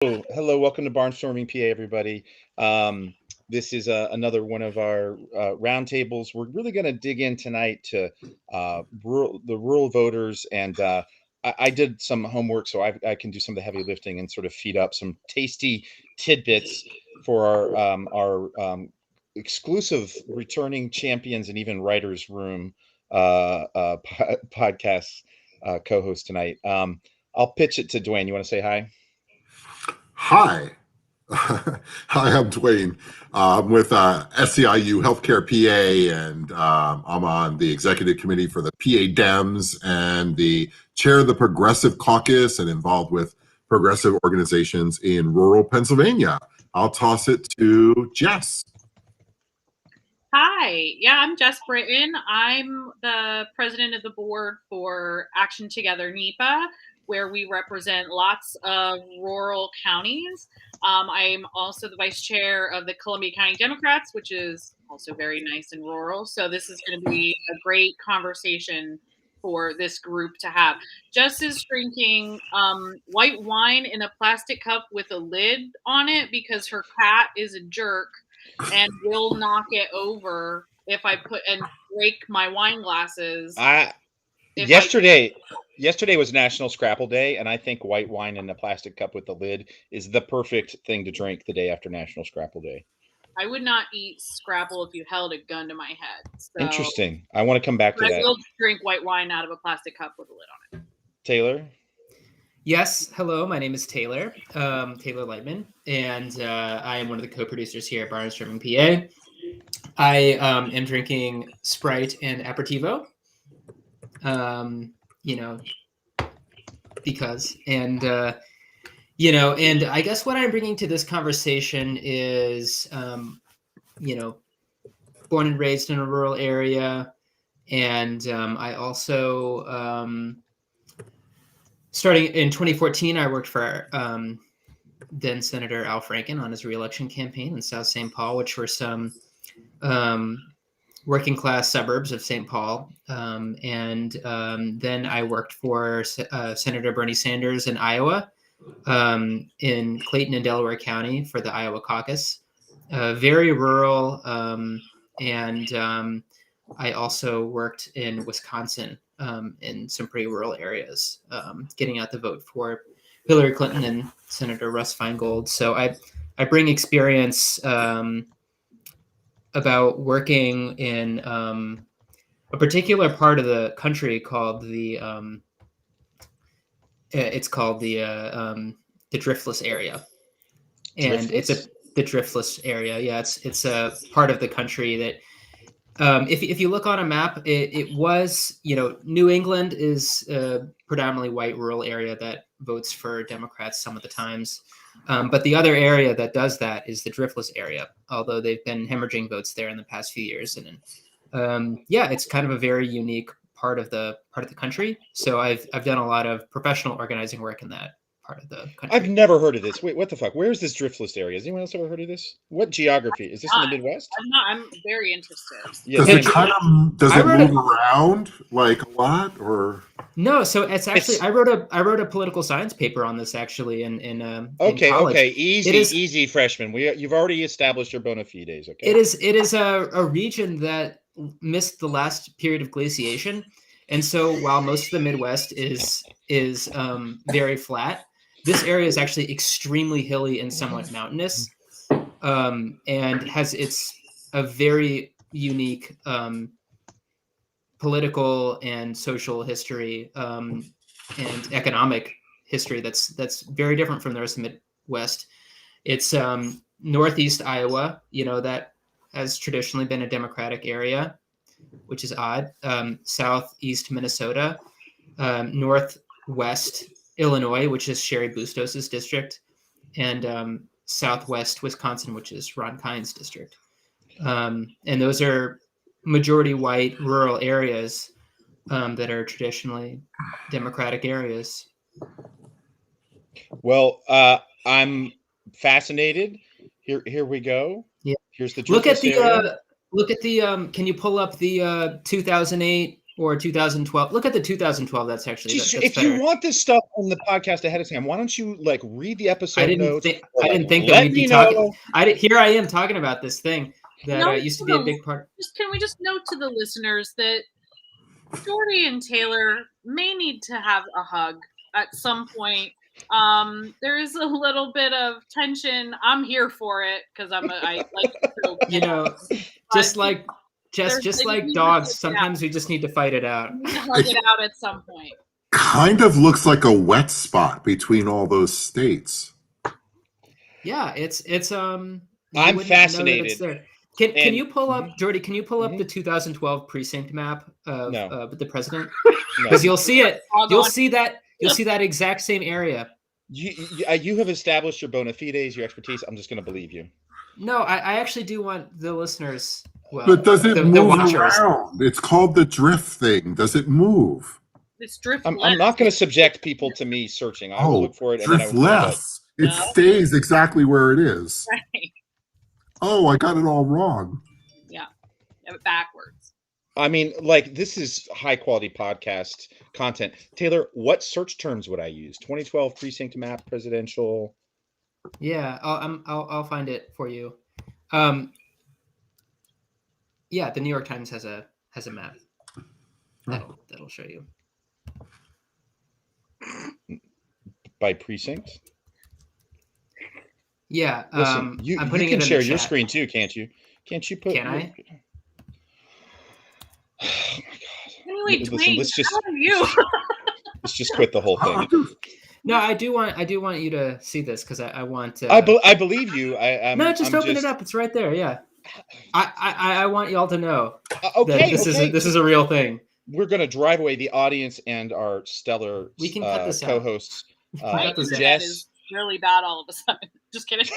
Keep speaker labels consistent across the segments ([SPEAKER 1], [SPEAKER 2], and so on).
[SPEAKER 1] Hello, welcome to Barnstorming PA, everybody. This is another one of our roundtables. We're really going to dig in tonight to the rural voters, and I did some homework, so I can do some of the heavy lifting and sort of feed up some tasty tidbits for our exclusive returning champions and even writers' room podcast co-host tonight. I'll pitch it to Dwayne. You want to say hi?
[SPEAKER 2] Hi. Hi, I'm Dwayne. I'm with SEIU Healthcare PA, and I'm on the executive committee for the PA Dems and the chair of the Progressive Caucus and involved with progressive organizations in rural Pennsylvania. I'll toss it to Jess.
[SPEAKER 3] Hi, I'm Jess Britton. I'm the president of the board for Action Together NEPA, where we represent lots of rural counties. I'm also the vice chair of the Columbia County Democrats, which is also very nice and rural. So this is going to be a great conversation for this group to have. Jess is drinking white wine in a plastic cup with a lid on it because her cat is a jerk and will knock it over if I put and break my wine glasses.
[SPEAKER 1] Yesterday was National Scrapple Day, and I think white wine in a plastic cup with the lid is the perfect thing to drink the day after National Scrapple Day.
[SPEAKER 3] I would not eat Scrapple if you held a gun to my head. So,
[SPEAKER 1] interesting. I want to come back to that.
[SPEAKER 3] I will drink white wine out of a plastic cup with a lid on it.
[SPEAKER 1] Taylor?
[SPEAKER 4] Yes, hello, my name is Taylor, Taylor Lightman, and I am one of the co-producers here at Barnstorming PA. I am drinking Sprite and Aperitivo, because, and I guess what I'm bringing to this conversation is, born and raised in a rural area, and I also... starting in 2014, I worked for then Senator Al Franken on his re-election campaign in South St. Paul, which were some working class suburbs of St. Paul. And then I worked for Senator Bernie Sanders in Iowa, in Clayton and Delaware County for the Iowa caucus. Very rural. And I also worked in Wisconsin in some pretty rural areas, getting out the vote for Hillary Clinton and Senator Russ Feingold. So I bring experience about working in a particular part of the country called the driftless area, and the driftless area. Yeah, it's a part of the country that. If you look on a map, it was, New England is a predominantly white rural area that votes for Democrats some of the times. But the other area that does that is the driftless area, although they've been hemorrhaging votes there in the past few years. And it's kind of a very unique part of the country. So I've done a lot of professional organizing work in that part of the country.
[SPEAKER 1] I've never heard of this. Wait, what the fuck? Where is this driftless area? Has anyone else ever heard of this? What geography? Is this in the Midwest?
[SPEAKER 3] I'm very interested.
[SPEAKER 1] Yeah,
[SPEAKER 2] does it move around like a lot, or?
[SPEAKER 4] No, so it's actually I wrote a political science paper on this actually in college.
[SPEAKER 1] Okay, easy freshman. You've already established your bona fides. Okay.
[SPEAKER 4] It is a region that missed the last period of glaciation, and so while most of the Midwest is very flat, this area is actually extremely hilly and somewhat mountainous, and has a very unique political and social history and economic history that's very different from the rest of the Midwest. It's northeast Iowa, that has traditionally been a Democratic area, which is odd. Southeast Minnesota, northwest Illinois, which is Sherry Bustos' district, and southwest Wisconsin, which is Ron Kynes' district. And those are majority white rural areas that are traditionally Democratic areas.
[SPEAKER 1] Well, I'm fascinated. Here we go.
[SPEAKER 4] Yeah.
[SPEAKER 1] Here's the
[SPEAKER 4] look at the. Can you pull up the 2008 or 2012. Look at the 2012. That's actually
[SPEAKER 1] Just,
[SPEAKER 4] that's
[SPEAKER 1] if
[SPEAKER 4] better.
[SPEAKER 1] you want this stuff on the podcast ahead of time, why don't you like read the episode notes?
[SPEAKER 4] I didn't think that
[SPEAKER 1] let
[SPEAKER 4] we'd be
[SPEAKER 1] me
[SPEAKER 4] talking.
[SPEAKER 1] know.
[SPEAKER 4] Here I am talking about this thing that
[SPEAKER 3] No,
[SPEAKER 4] used to be a big part.
[SPEAKER 3] Can we just note to the listeners that Jordy and Taylor may need to have a hug at some point. There is a little bit of tension. I'm here for it because I like to
[SPEAKER 4] You know, just like
[SPEAKER 3] like
[SPEAKER 4] dogs, sometimes we just need to fight it out.
[SPEAKER 3] we need to hug it out at some point.
[SPEAKER 2] Kind of looks like a wet spot between all those states.
[SPEAKER 4] Yeah, it's
[SPEAKER 1] I'm fascinated.
[SPEAKER 4] Can you pull up, Jordy? Can you pull up the 2012 precinct map of the president? Because you'll see it. You'll see that exact same area.
[SPEAKER 1] You have established your bona fides, your expertise. I'm just going to believe you.
[SPEAKER 4] No, I actually do want the listeners. Well,
[SPEAKER 2] but does it move
[SPEAKER 4] watchers.
[SPEAKER 2] around? It's called the drift thing. Does it move?
[SPEAKER 3] It's drift.
[SPEAKER 1] I'm not going to subject people to me searching. I will look for it.
[SPEAKER 2] Drift less. It stays exactly where it is.
[SPEAKER 3] Right.
[SPEAKER 2] Oh, I got it all wrong.
[SPEAKER 3] Yeah, backwards.
[SPEAKER 1] I mean, like, this is high quality podcast content. Taylor, what search terms would I use? 2012 precinct map, presidential.
[SPEAKER 4] Yeah, I'll find it for you. Yeah, the New York Times has a map. That'll show you.
[SPEAKER 1] By precinct?
[SPEAKER 4] Yeah.
[SPEAKER 1] Listen, you can share your screen too, can't you? Can't you put?
[SPEAKER 4] Can I?
[SPEAKER 1] Oh my god!
[SPEAKER 3] Anyway, Dwayne, how are you?
[SPEAKER 1] Let's just quit the whole thing.
[SPEAKER 4] No, I do want you to see this because I want.
[SPEAKER 1] I believe you.
[SPEAKER 4] Just open it up. It's right there. Yeah. I want y'all to know.
[SPEAKER 1] Okay.
[SPEAKER 4] That this is a real thing.
[SPEAKER 1] We're gonna drive away the audience and our stellar
[SPEAKER 4] we can cut this
[SPEAKER 1] co-hosts.
[SPEAKER 3] Jess is really bad all of a sudden. Just kidding.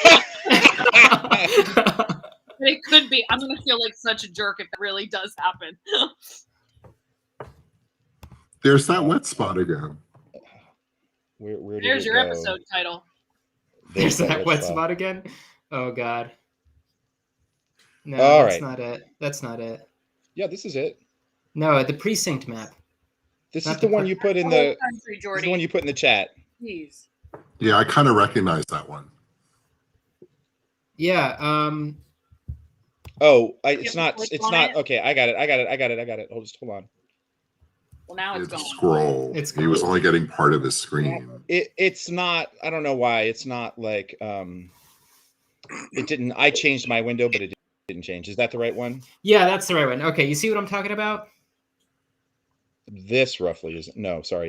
[SPEAKER 3] It could be. I'm gonna feel like such a jerk if it really does happen.
[SPEAKER 2] There's that wet spot again.
[SPEAKER 3] There's your episode title.
[SPEAKER 4] There's that wet spot again. Oh God. No, That's not it.
[SPEAKER 1] Yeah, this is it.
[SPEAKER 4] No, the precinct map.
[SPEAKER 1] This is the one you put in the.
[SPEAKER 3] Country,
[SPEAKER 1] this is the one you put in the chat.
[SPEAKER 3] Please.
[SPEAKER 2] Yeah, I kind of recognize that one.
[SPEAKER 4] Yeah.
[SPEAKER 1] Oh, it's not. Okay, I got it. Hold on.
[SPEAKER 3] Well, now it's gone.
[SPEAKER 2] Scroll. He was only getting part of the screen.
[SPEAKER 1] It's not. I don't know why. It's not like. It didn't. I changed my window, but it didn't change. Is that the right one?
[SPEAKER 4] Yeah, that's the right one. Okay, you see what I'm talking about?
[SPEAKER 1] This roughly is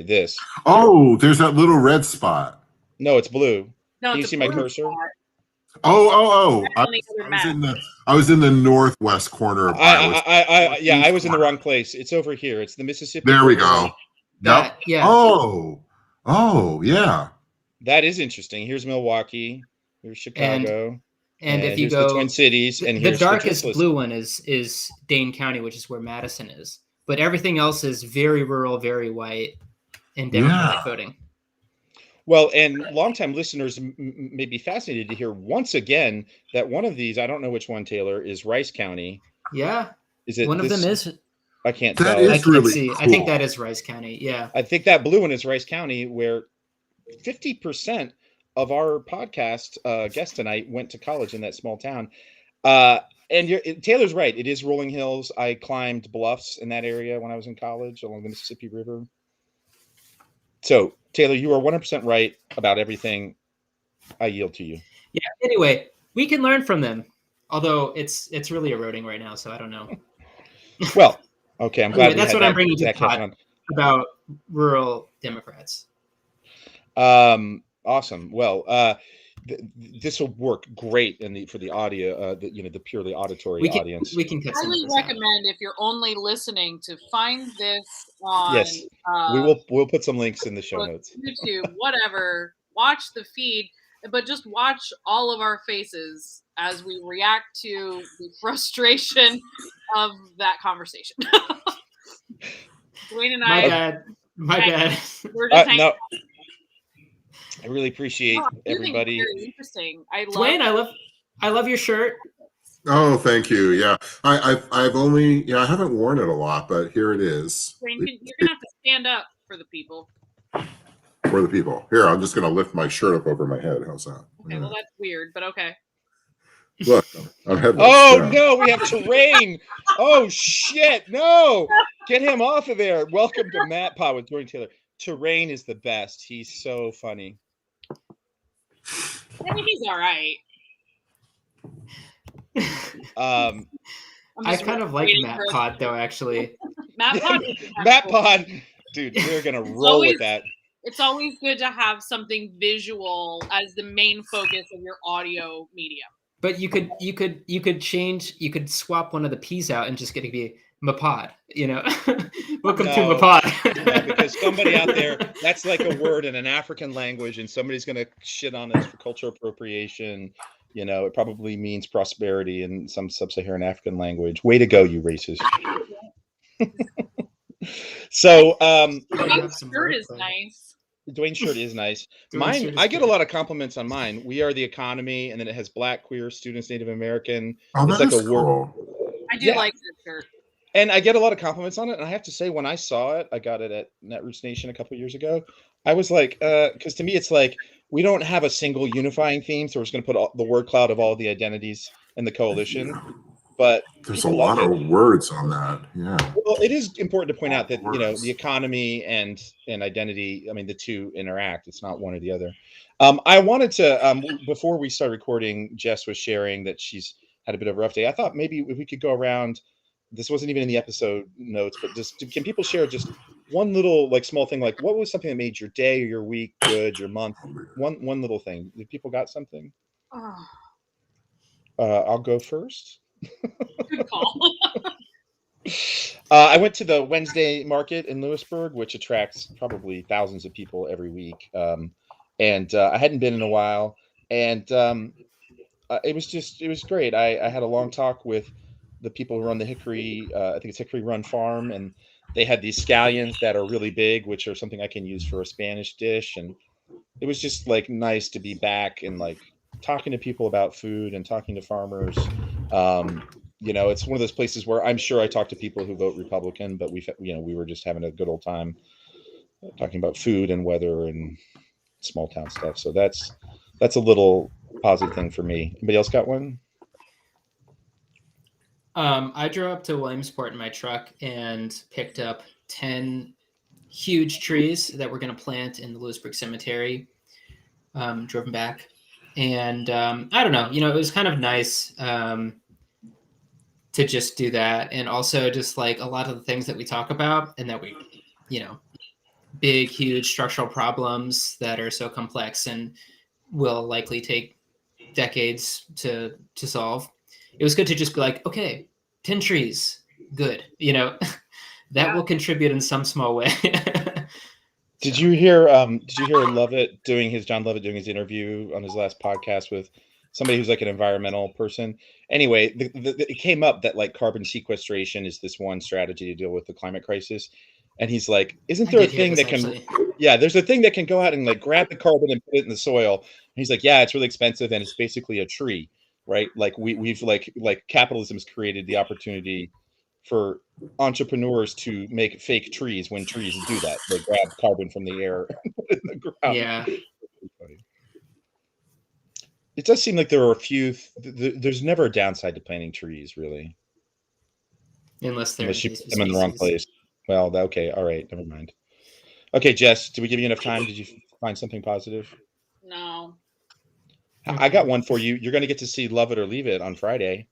[SPEAKER 1] this.
[SPEAKER 2] Oh, there's that little red spot.
[SPEAKER 1] No, it's blue.
[SPEAKER 3] No,
[SPEAKER 1] can you see my cursor?
[SPEAKER 3] Spot.
[SPEAKER 2] Oh! I was in the northwest corner of
[SPEAKER 1] I was in the wrong place. It's over here. It's the Mississippi.
[SPEAKER 2] There we go. Yep.
[SPEAKER 4] Yeah.
[SPEAKER 2] Oh, yeah.
[SPEAKER 1] That is interesting. Here's Milwaukee. Here's Chicago.
[SPEAKER 4] And if you go
[SPEAKER 1] the Twin Cities, and
[SPEAKER 4] the darkest blue one is Dane County, which is where Madison is. But everything else is very rural, very white, and Democratic voting.
[SPEAKER 1] Well, and longtime listeners may be fascinated to hear once again that one of these, I don't know which one, Taylor, is Rice County.
[SPEAKER 4] Yeah.
[SPEAKER 1] Is it
[SPEAKER 4] one of them is?
[SPEAKER 1] I can't
[SPEAKER 2] that
[SPEAKER 1] tell.
[SPEAKER 2] I can't see.
[SPEAKER 4] Cool. I think that is Rice County. Yeah.
[SPEAKER 1] I think that blue one is Rice County, where 50% of our podcast guests tonight went to college in that small town. And Taylor's right. It is rolling hills. I climbed bluffs in that area when I was in college along the Mississippi River. So, Taylor, you are 100% right about everything. I yield to you.
[SPEAKER 4] Yeah. Anyway, we can learn from them. Although it's really eroding right now, so I don't know.
[SPEAKER 1] Well, okay. I'm glad
[SPEAKER 4] anyway, that's what I'm bringing to the pot about rural Democrats.
[SPEAKER 1] Awesome. Well, this will work great for the audio, the purely auditory audience.
[SPEAKER 4] We can cut some of this
[SPEAKER 3] recommend if you're only listening to find this on.
[SPEAKER 1] Yes, we'll put some links in the show notes.
[SPEAKER 3] YouTube, whatever. Watch the feed, but just watch all of our faces as we react to the frustration of that conversation. Dwayne and
[SPEAKER 4] My bad.
[SPEAKER 3] We're just hanging out.
[SPEAKER 1] I really appreciate everybody.
[SPEAKER 3] Very interesting.
[SPEAKER 4] Dwayne, I love your shirt.
[SPEAKER 2] Oh, thank you. Yeah, I've only I haven't worn it a lot, but here it is.
[SPEAKER 3] You're gonna have to stand up for the people.
[SPEAKER 2] For the people. Here, I'm just going to lift my shirt up over my head. How's that?
[SPEAKER 3] Okay, well that's weird, but okay.
[SPEAKER 2] Look, I'm headless.
[SPEAKER 1] Oh
[SPEAKER 2] yeah.
[SPEAKER 1] no, we have Terrain. Oh shit, no! Get him off of there. Welcome to Matt Pod with Jordan Taylor. Terrain is the best. He's so funny.
[SPEAKER 3] I mean, he's all right.
[SPEAKER 4] I kind of like Matt Pod though, actually.
[SPEAKER 3] Matt Pod.
[SPEAKER 1] Matt Pod, dude, we're gonna roll with that.
[SPEAKER 3] It's always good to have something visual as the main focus of your audio medium.
[SPEAKER 4] But you could swap one of the P's out and just get to be Mapod, you know. Welcome to Mapod.
[SPEAKER 1] No, because somebody out there, that's like a word in an African language, and somebody's gonna shit on us for cultural appropriation. You know, it probably means prosperity in some sub-Saharan African language. Way to go, you racist. So,
[SPEAKER 3] Dwayne's shirt is nice.
[SPEAKER 1] Dwayne's shirt is nice. Mine, I get a lot of compliments on mine. We are the economy, and then it has Black, queer, students, Native American.
[SPEAKER 2] Oh,
[SPEAKER 1] it's
[SPEAKER 2] that
[SPEAKER 1] like
[SPEAKER 2] is
[SPEAKER 1] a word.
[SPEAKER 2] cool.
[SPEAKER 3] I do like that shirt.
[SPEAKER 1] And I get a lot of compliments on it. And I have to say, when I saw it, I got it at Netroots Nation a couple of years ago. I was like, because to me, it's like we don't have a single unifying theme, so we're just going to put the word cloud of all the identities in the coalition. But
[SPEAKER 2] there's a lot of words on that. Yeah.
[SPEAKER 1] Well, it is important to point out that the economy and identity. I mean, the two interact. It's not one or the other. I wanted to before we start recording, Jess was sharing that she's had a bit of a rough day. I thought maybe if we could go around. This wasn't even in the episode notes, but just can people share just one little small thing, like what was something that made your day or your week good, your month? One little thing. If people got something. I'll go first.
[SPEAKER 3] Good call.
[SPEAKER 1] I went to the Wednesday market in Lewisburg, which attracts probably thousands of people every week. And I hadn't been in a while, and it was great. I had a long talk with the people who run the Hickory, I think it's Hickory Run Farm, and they had these scallions that are really big, which are something I can use for a Spanish dish. And it was just nice to be back and talking to people about food and talking to farmers. It's one of those places where I'm sure I talk to people who vote Republican, but we were just having a good old time talking about food and weather and small town stuff. So that's a little positive thing for me. Anybody else got one?
[SPEAKER 4] I drove up to Williamsport in my truck and picked up 10 huge trees that we're going to plant in the Lewisburg Cemetery. Drove them back. And I don't know, it was kind of nice to just do that. And also just a lot of the things that we talk about and that we, big, huge structural problems that are so complex and will likely take decades to solve. It was good to just be like, okay, 10 trees, good. That will contribute in some small way.
[SPEAKER 1] Did you hear John Lovett doing his interview on his last podcast with somebody who's an environmental person? Anyway, it came up that carbon sequestration is this one strategy to deal with the climate crisis. And he's like, isn't there a thing that can, there's a thing that can go out and grab the carbon and put it in the soil. And he's like, yeah, it's really expensive. And it's basically a tree, right? We've capitalism has created the opportunity for entrepreneurs to make fake trees when trees do that. They grab carbon from the air and put it in the ground.
[SPEAKER 4] Yeah.
[SPEAKER 1] It does seem like there are a few, there's never a downside to planting trees, really.
[SPEAKER 4] Unless you put
[SPEAKER 1] them in the wrong place. Well, okay, all right, never mind. Okay, Jess, did we give you enough time? Did you find something positive?
[SPEAKER 3] No.
[SPEAKER 1] I got one for you. You're going to get to see Love It or Leave It on Friday.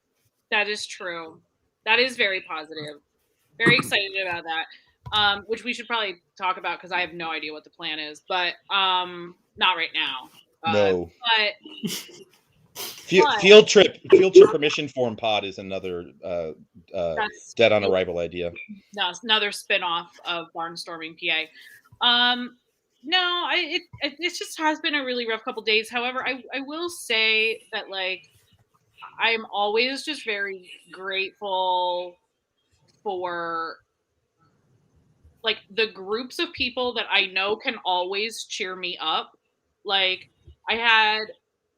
[SPEAKER 3] That is true. That is very positive. Very excited about that, which we should probably talk about because I have no idea what the plan is, but not right now.
[SPEAKER 1] No.
[SPEAKER 3] But
[SPEAKER 1] field trip permission form pod is another dead on arrival idea.
[SPEAKER 3] No, it's another spin-off of Barnstorming PA. No, it just has been a really rough couple days. However, I will say that I am always just very grateful for the groups of people that I know can always cheer me up. I had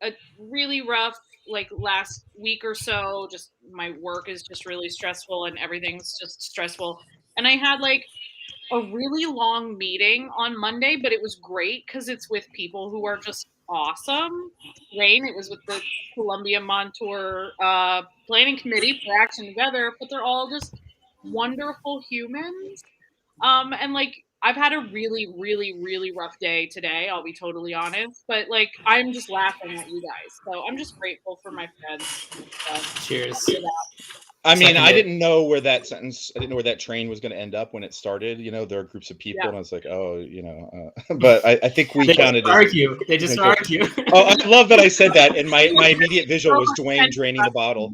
[SPEAKER 3] a really rough like last week or so, just my work is just really stressful and everything's just stressful. And I had like a really long meeting on Monday, but it was great because it's with people who are just awesome. Rain, it was with the Columbia Montour planning committee for Action Together, but they're all just wonderful humans. And like I've had a really, really, really rough day today, I'll be totally honest. But like I'm just laughing at you guys. So I'm just grateful for my friends. So,
[SPEAKER 4] Cheers.
[SPEAKER 1] I mean, I
[SPEAKER 4] Seconded.
[SPEAKER 1] didn't know where that train was going to end up when it started. You know, there are groups of people, and I was like, oh, you know, but I think we counted.
[SPEAKER 4] They just argue.
[SPEAKER 1] Oh, I love that I said that, and my immediate visual was Dwayne draining the bottle.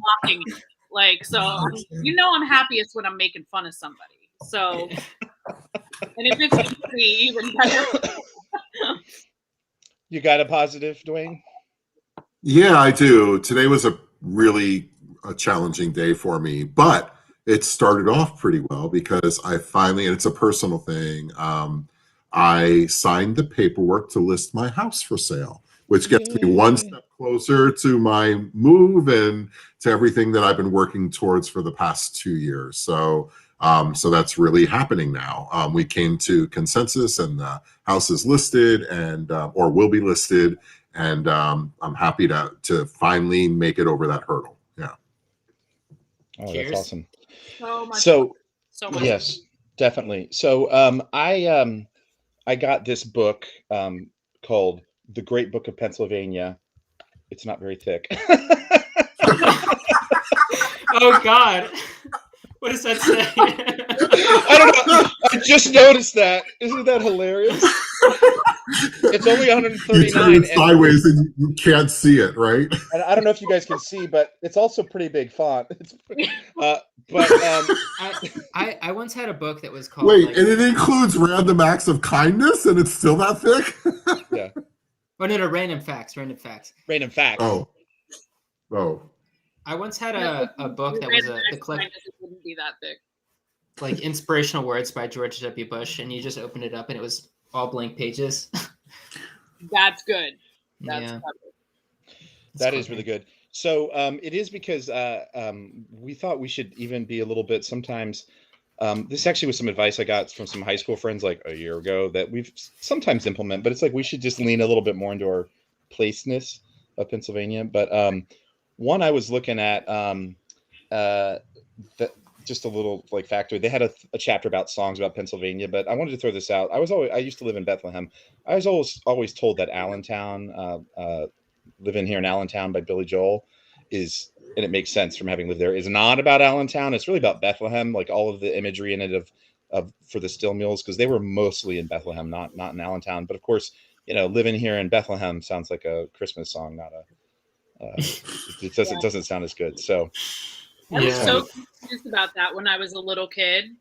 [SPEAKER 3] Like, so you know, I'm happiest when I'm making fun of somebody. So, and if it's me, even better.
[SPEAKER 1] You got a positive, Dwayne?
[SPEAKER 2] Yeah, I do. Today was a really challenging day for me, but it started off pretty well because I finally, and it's a personal thing, I signed the paperwork to list my house for sale, which gets me one step closer to my move and to everything that I've been working towards for the past 2 years. So that's really happening now. We came to consensus, and the house is listed, and or will be listed, and I'm happy to finally make it over that hurdle. Yeah.
[SPEAKER 1] Oh,
[SPEAKER 4] Cheers.
[SPEAKER 1] that's awesome.
[SPEAKER 3] So much
[SPEAKER 1] yes, definitely. So I got this book called The Great Book of Pennsylvania. It's not very thick.
[SPEAKER 4] Oh God. What does that say?
[SPEAKER 1] I don't know. I just noticed that. Isn't that hilarious? It's only 139.
[SPEAKER 2] You turn it sideways and you can't see it, right?
[SPEAKER 1] And I don't know if you guys can see, but it's also pretty big font.
[SPEAKER 4] I once had a book that was called.
[SPEAKER 2] Wait,
[SPEAKER 4] like,
[SPEAKER 2] and it includes random acts of kindness, and it's still that thick?
[SPEAKER 1] Yeah.
[SPEAKER 4] Oh no, random facts.
[SPEAKER 1] Random facts.
[SPEAKER 2] Oh.
[SPEAKER 4] I once had a book that was the collection.
[SPEAKER 3] It wouldn't be that thick.
[SPEAKER 4] Like inspirational words by George W. Bush, and you just opened it up and it was all blank pages.
[SPEAKER 3] That's good. That's
[SPEAKER 4] yeah.
[SPEAKER 1] That is really good. So it is because we thought we should even be a little bit sometimes. This actually was some advice I got from some high school friends like a year ago that we've sometimes implement, but it's like we should just lean a little bit more into our placeness of Pennsylvania. But one I was looking at just a little like factoid. They had a chapter about songs about Pennsylvania, but I wanted to throw this out. I used to live in Bethlehem. I was always told that Allentown, living here in Allentown by Billy Joel, is, and it makes sense from having lived there, is not about Allentown. It's really about Bethlehem, like all of the imagery in it of for the still mules, because they were mostly in Bethlehem, not in Allentown. But of course, you know, living here in Bethlehem sounds like a Christmas song, not a. It doesn't sound as good. So
[SPEAKER 3] I was so confused about that when I was a little kid.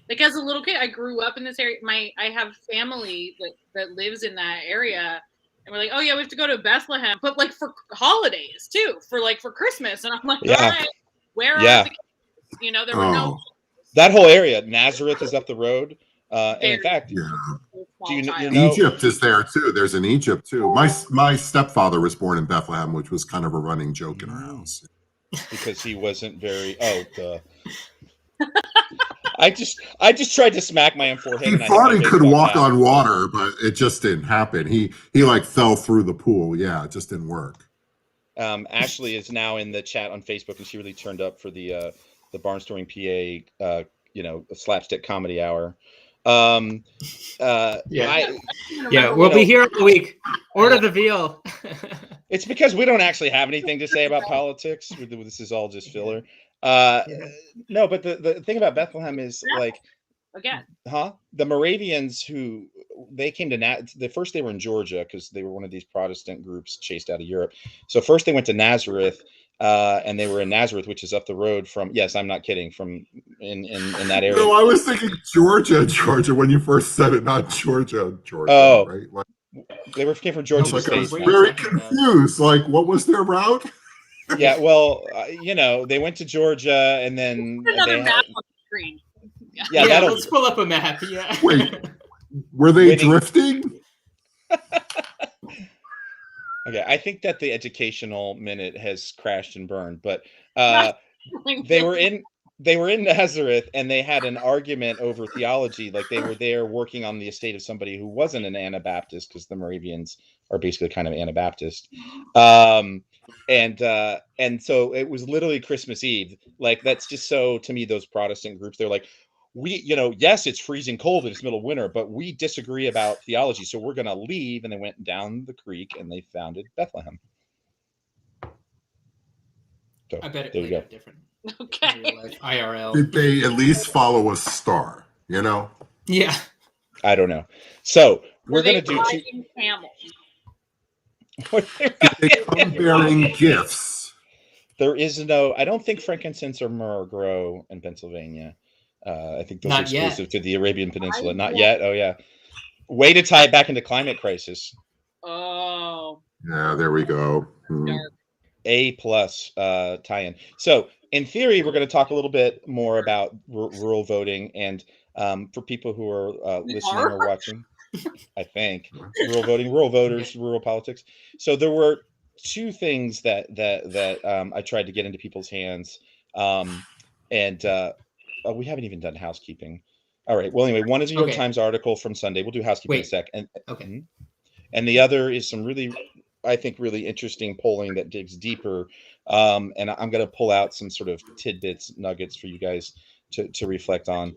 [SPEAKER 3] Like as a little kid, I grew up in this area. I have family that lives in that area, and we're like, oh yeah, we have to go to Bethlehem, but like for holidays too, for Christmas. And I'm like, all right, where are the kids? You know, there were no.
[SPEAKER 1] That whole area, Nazareth is up the road. And in fact,
[SPEAKER 2] yeah.
[SPEAKER 1] Do you know,
[SPEAKER 2] Egypt is there too. There's an Egypt too. My stepfather was born in Bethlehem, which was kind of a running joke in our house.
[SPEAKER 1] Because he wasn't very. I just tried to smack my own forehead.
[SPEAKER 2] He thought he could walk on water, but it just didn't happen. He like fell through the pool. Yeah, it just didn't work.
[SPEAKER 1] Ashley is now in the chat on Facebook, and she really turned up for the Barnstorming PA, slapstick comedy hour.
[SPEAKER 4] We'll be here all week. Order the veal.
[SPEAKER 1] It's because we don't actually have anything to say about politics. This is all just filler. No, but the thing about Bethlehem is like,
[SPEAKER 3] again,
[SPEAKER 1] the Moravians who they came to first they were in Georgia because they were one of these Protestant groups chased out of Europe. So first they went to Nazareth. And they were in Nazareth, which is up the road from. Yes, I'm not kidding. From in that area.
[SPEAKER 2] No, I was thinking Georgia when you first said it, not Georgia.
[SPEAKER 1] Oh,
[SPEAKER 2] right. Like,
[SPEAKER 1] they came from Georgia.
[SPEAKER 2] I was very confused. Like, what was their route?
[SPEAKER 1] Yeah, well, they went to Georgia, and then
[SPEAKER 3] another map on the screen.
[SPEAKER 4] Yeah, let's pull up a map. Yeah.
[SPEAKER 2] Wait, were they drifting?
[SPEAKER 1] Okay, I think that the educational minute has crashed and burned, but they were in Nazareth and they had an argument over theology. Like they were there working on the estate of somebody who wasn't an Anabaptist, because the Moravians are basically kind of Anabaptist. And so it was literally Christmas Eve. Like that's just so, to me, those Protestant groups, they're like, yes, it's freezing cold and it's middle of winter, but we disagree about theology, so we're going to leave. And they went down the creek and they founded Bethlehem. So,
[SPEAKER 4] I bet it
[SPEAKER 1] there you
[SPEAKER 4] played
[SPEAKER 1] go.
[SPEAKER 4] out different.
[SPEAKER 3] Okay.
[SPEAKER 4] IRL.
[SPEAKER 2] Did they at least follow a star? You know?
[SPEAKER 4] Yeah.
[SPEAKER 1] I don't know. So we're
[SPEAKER 3] Were
[SPEAKER 1] going
[SPEAKER 3] they
[SPEAKER 1] to do
[SPEAKER 3] riding camels?
[SPEAKER 2] Did they come bearing gifts?
[SPEAKER 1] There is no, I don't think frankincense or myrrh grow in Pennsylvania. I think those are
[SPEAKER 4] Not
[SPEAKER 1] exclusive
[SPEAKER 4] yet.
[SPEAKER 1] to the Arabian Peninsula. Not
[SPEAKER 3] know.
[SPEAKER 1] yet. Oh yeah. Way to tie it back into climate crisis.
[SPEAKER 3] Oh,
[SPEAKER 2] Yeah, there we go.
[SPEAKER 3] dark.
[SPEAKER 1] A+ tie-in. So in theory, we're going to talk a little bit more about rural voting, and for people who are listening or watching, I think rural voting, rural voters, rural politics. So there were two things that I tried to get into people's hands, and we haven't even done housekeeping. All right. Well, anyway, one is a New York Times article from Sunday. We'll do housekeeping in a sec, and the other is some really, I think, really interesting polling that digs deeper. And I'm going to pull out some sort of tidbits, nuggets for you guys to reflect on.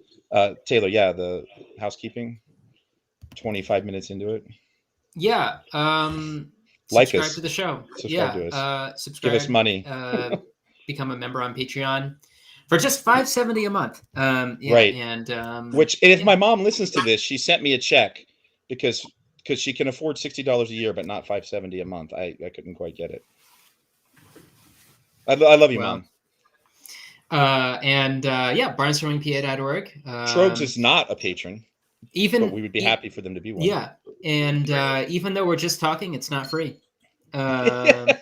[SPEAKER 1] Taylor, yeah, the housekeeping. 25 minutes into it.
[SPEAKER 4] Yeah.
[SPEAKER 1] Like
[SPEAKER 4] subscribe
[SPEAKER 1] us.
[SPEAKER 4] to the show.
[SPEAKER 1] Subscribe to us.
[SPEAKER 4] Subscribe.
[SPEAKER 1] Give us money.
[SPEAKER 4] Become a member on Patreon for just $5.70 a month.
[SPEAKER 1] Right.
[SPEAKER 4] And
[SPEAKER 1] which, if my mom listens to this, she sent me a check because she can afford $60 a year, but not $5.70 a month. I couldn't quite get it. I love you, Mom.
[SPEAKER 4] Barnstormingpa.org.
[SPEAKER 1] Trogs is not a patron. But we would be happy for them to be one.
[SPEAKER 4] Yeah, and even though we're just talking, it's not free. And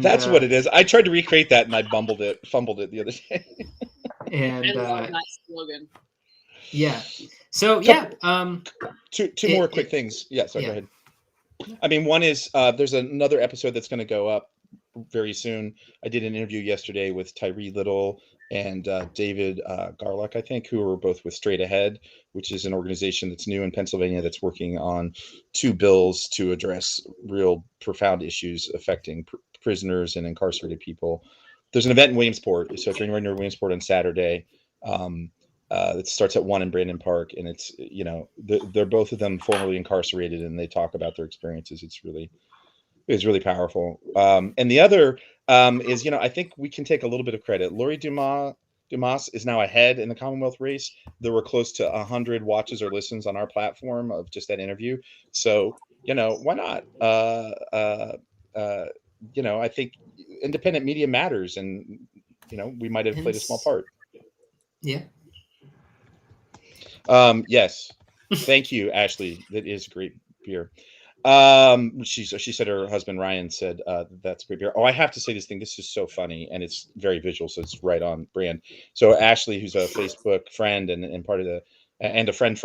[SPEAKER 1] that's what it is. I tried to recreate that and I fumbled it the other day.
[SPEAKER 3] And I love that slogan.
[SPEAKER 4] Yeah. So
[SPEAKER 1] two more quick things. Yeah. So go ahead. I mean, one is there's another episode that's going to go up very soon. I did an interview yesterday with Tyree Little and David Garlock, I think, who are both with Straight Ahead, which is an organization that's new in Pennsylvania that's working on 2 bills to address real profound issues affecting prisoners and incarcerated people. There's an event in Williamsport, so if you're anywhere near Williamsport on Saturday, it starts at 1 in Brandon Park, and it's, they're both of them formerly incarcerated, and they talk about their experiences. It's really powerful. And the other is, I think we can take a little bit of credit. Lori Dumas is now ahead in the Commonwealth race. There were close to 100 watches or listens on our platform of just that interview. So, why not? I think independent media matters, and, we might have played a small part.
[SPEAKER 4] Yeah.
[SPEAKER 1] Yes. Thank you, Ashley. That is great beer. She said her husband Ryan said that's great beer. Oh, I have to say this thing. This is so funny, and it's very visual, so it's right on brand. So Ashley, who's a Facebook friend and part of and a friend,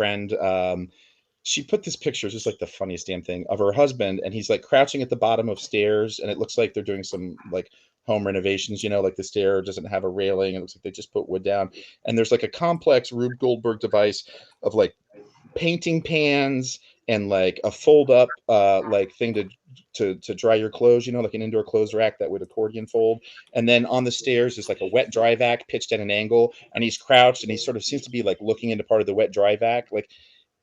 [SPEAKER 1] she put this picture. It's just like the funniest damn thing of her husband, and he's like crouching at the bottom of stairs, and it looks like they're doing some like home renovations. Like the stair doesn't have a railing. It looks like they just put wood down, and there's like a complex Rube Goldberg device of like painting pans and like a fold up like thing to dry your clothes, like an indoor clothes rack that would accordion fold. And then on the stairs is like a wet dry vac pitched at an angle, and he's crouched and he sort of seems to be like looking into part of the wet dry vac. Like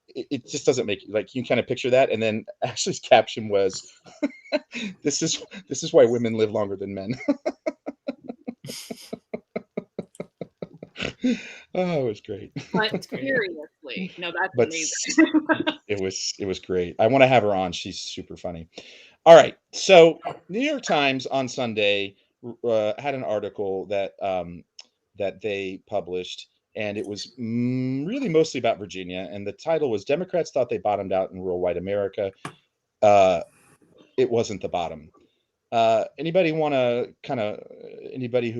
[SPEAKER 1] it just doesn't make, like, you kind of picture that. And then Ashley's caption was this is why women live longer than men. Oh, it was great.
[SPEAKER 3] But seriously, no, that's amazing.
[SPEAKER 1] It was great. I want to have her on. She's super funny. All right. So New York Times on Sunday had an article that they published, and it was really mostly about Virginia. And the title was "Democrats Thought They Bottomed Out in Rural White America." It wasn't the bottom. Anybody who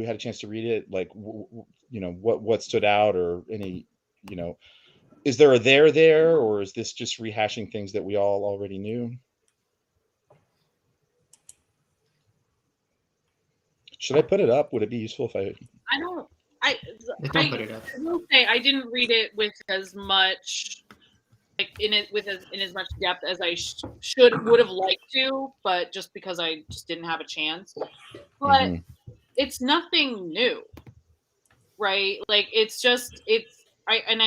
[SPEAKER 1] had a chance to read it, like, what stood out, or any, is there a there, or is this just rehashing things that we all already knew? Should I put it up? Would it be useful if I?
[SPEAKER 3] I don't. I
[SPEAKER 4] Don't put it up.
[SPEAKER 3] will say I didn't read it with as much in as much depth as I would have liked to, but just because I just didn't have a chance. But it's nothing new, right? Like I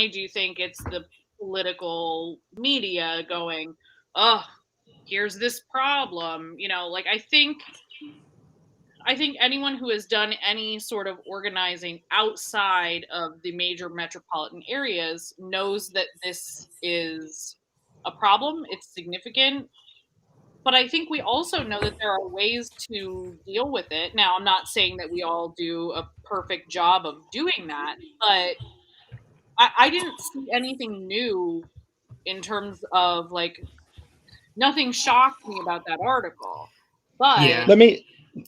[SPEAKER 3] do think it's the political media going, oh, here's this problem, like I think anyone who has done any sort of organizing outside of the major metropolitan areas knows that this is a problem. It's significant. But I think we also know that there are ways to deal with it. Now, I'm not saying that we all do a perfect job of doing that, but I didn't see anything new in terms of nothing shocked me about that article. But
[SPEAKER 4] Yeah.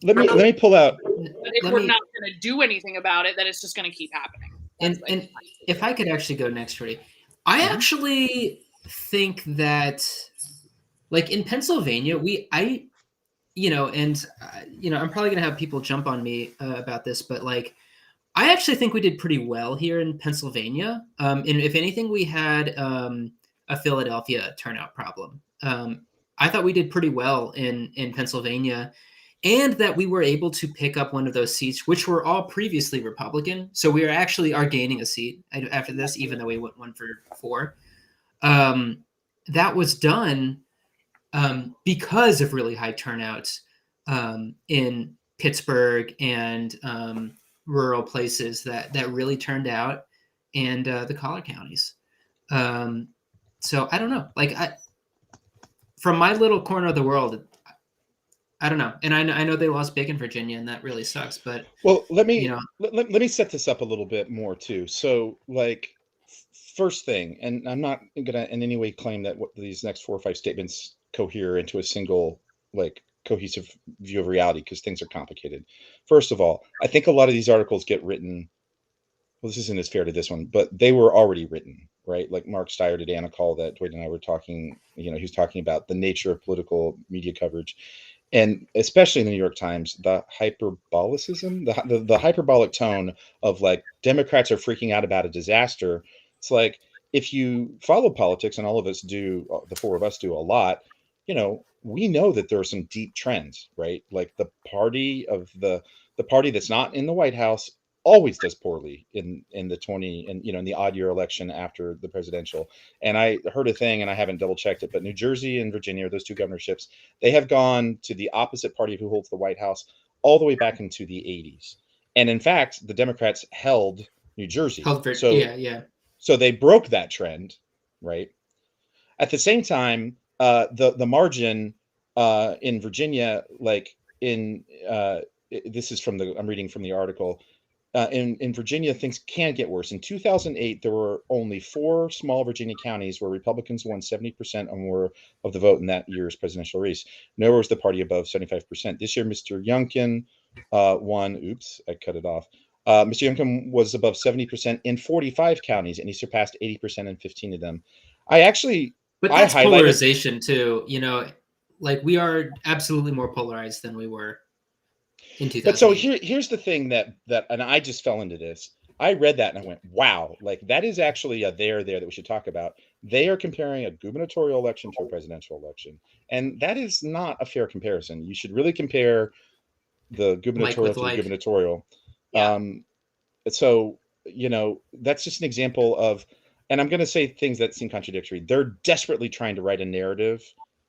[SPEAKER 1] Let me pull out.
[SPEAKER 3] But if we're not going to do anything about it, then it's just going to keep happening.
[SPEAKER 4] And if I could actually go next, Rudy, I actually think that, like in Pennsylvania, I'm probably going to have people jump on me about this, but like, I actually think we did pretty well here in Pennsylvania. And if anything, we had a Philadelphia turnout problem. I thought we did pretty well in Pennsylvania, and that we were able to pick up one of those seats, which were all previously Republican. So we are gaining a seat after this, even though we went 1 for 4. That was done because of really high turnouts in Pittsburgh and rural places that really turned out, and the collar counties. So I don't know, from my little corner of the world, I don't know. And I know they lost big in Virginia, and that really sucks. But
[SPEAKER 1] well, let me set this up a little bit more too. So, first thing, and I'm not gonna in any way claim that these next 4 or 5 statements cohere into a single cohesive view of reality, because things are complicated. First of all, I think a lot of these articles get written. Well, this isn't as fair to this one, but they were already written, right? Like Mark Steyer did on a call that Dwayne and I were talking. He was talking about the nature of political media coverage. And especially in the New York Times, the hyperbolicism, the hyperbolic tone of Democrats are freaking out about a disaster. It's like, if you follow politics, and all of us do, the 4 of us do a lot, we know that there are some deep trends, right? Like the party that's not in the White House always does poorly in the odd year election after the presidential. And I heard a thing, and I haven't double checked it, but New Jersey and Virginia, those 2 governorships, they have gone to the opposite party of who holds the White House all the way back into the 80s. And in fact, the Democrats held New Jersey. So they broke that trend, right? At the same time, the margin in Virginia, this is I'm reading from the article. In Virginia, things can get worse. In 2008, there were only 4 small Virginia counties where Republicans won 70% or more of the vote in that year's presidential race. Nowhere was the party above 75%. This year, Mr. Youngkin won. Oops, I cut it off. Mr. Youngkin was above 70% in 45 counties, and he surpassed 80% in 15 of them.
[SPEAKER 4] But that's polarization too. We are absolutely more polarized than we were in 2008.
[SPEAKER 1] But so here's the thing that and I just fell into this. I read that and I went, wow, that is actually a there that we should talk about. They are comparing a gubernatorial election to a presidential election, and that is not a fair comparison. You should really compare the gubernatorial to the gubernatorial. Yeah. So that's just an example of, and I'm going to say things that seem contradictory. They're desperately trying to write a narrative.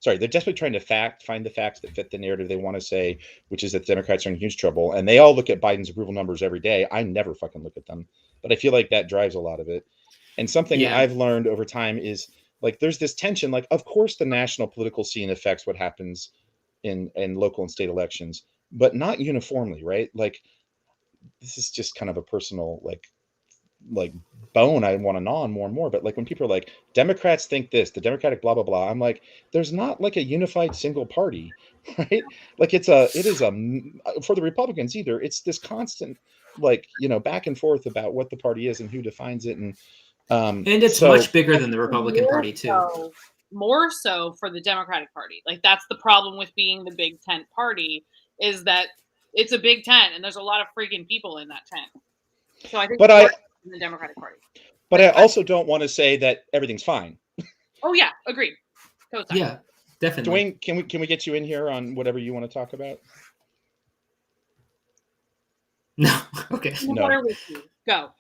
[SPEAKER 1] They're desperately trying to find the facts that fit the narrative they want to say, which is that the Democrats are in huge trouble. And they all look at Biden's approval numbers every day. I never fucking look at them, but I feel like that drives a lot of it. And something I've learned over time is there's this tension. Of course, the national political scene affects what happens in local and state elections, but not uniformly, right? This is just kind of a personal bone I want to gnaw on more and more. But when people are like, Democrats think this, the Democratic blah blah blah, I'm like, there's not a unified single party, right? It is for the Republicans either. It's this constant back and forth about what the party is and who defines it, and
[SPEAKER 4] it's much bigger than the Republican Party too.
[SPEAKER 3] More so for the Democratic Party. That's the problem with being the big tent party, is that it's a big tent, and there's a lot of freaking people in that tent. So I think
[SPEAKER 1] But
[SPEAKER 3] in the Democratic Party.
[SPEAKER 1] But I also don't want to say that everything's fine.
[SPEAKER 3] Oh yeah, agreed. Totally.
[SPEAKER 4] Yeah, definitely.
[SPEAKER 1] Dwayne, can we get you in here on whatever you want to talk about?
[SPEAKER 4] No. Okay.
[SPEAKER 1] No.
[SPEAKER 3] Go.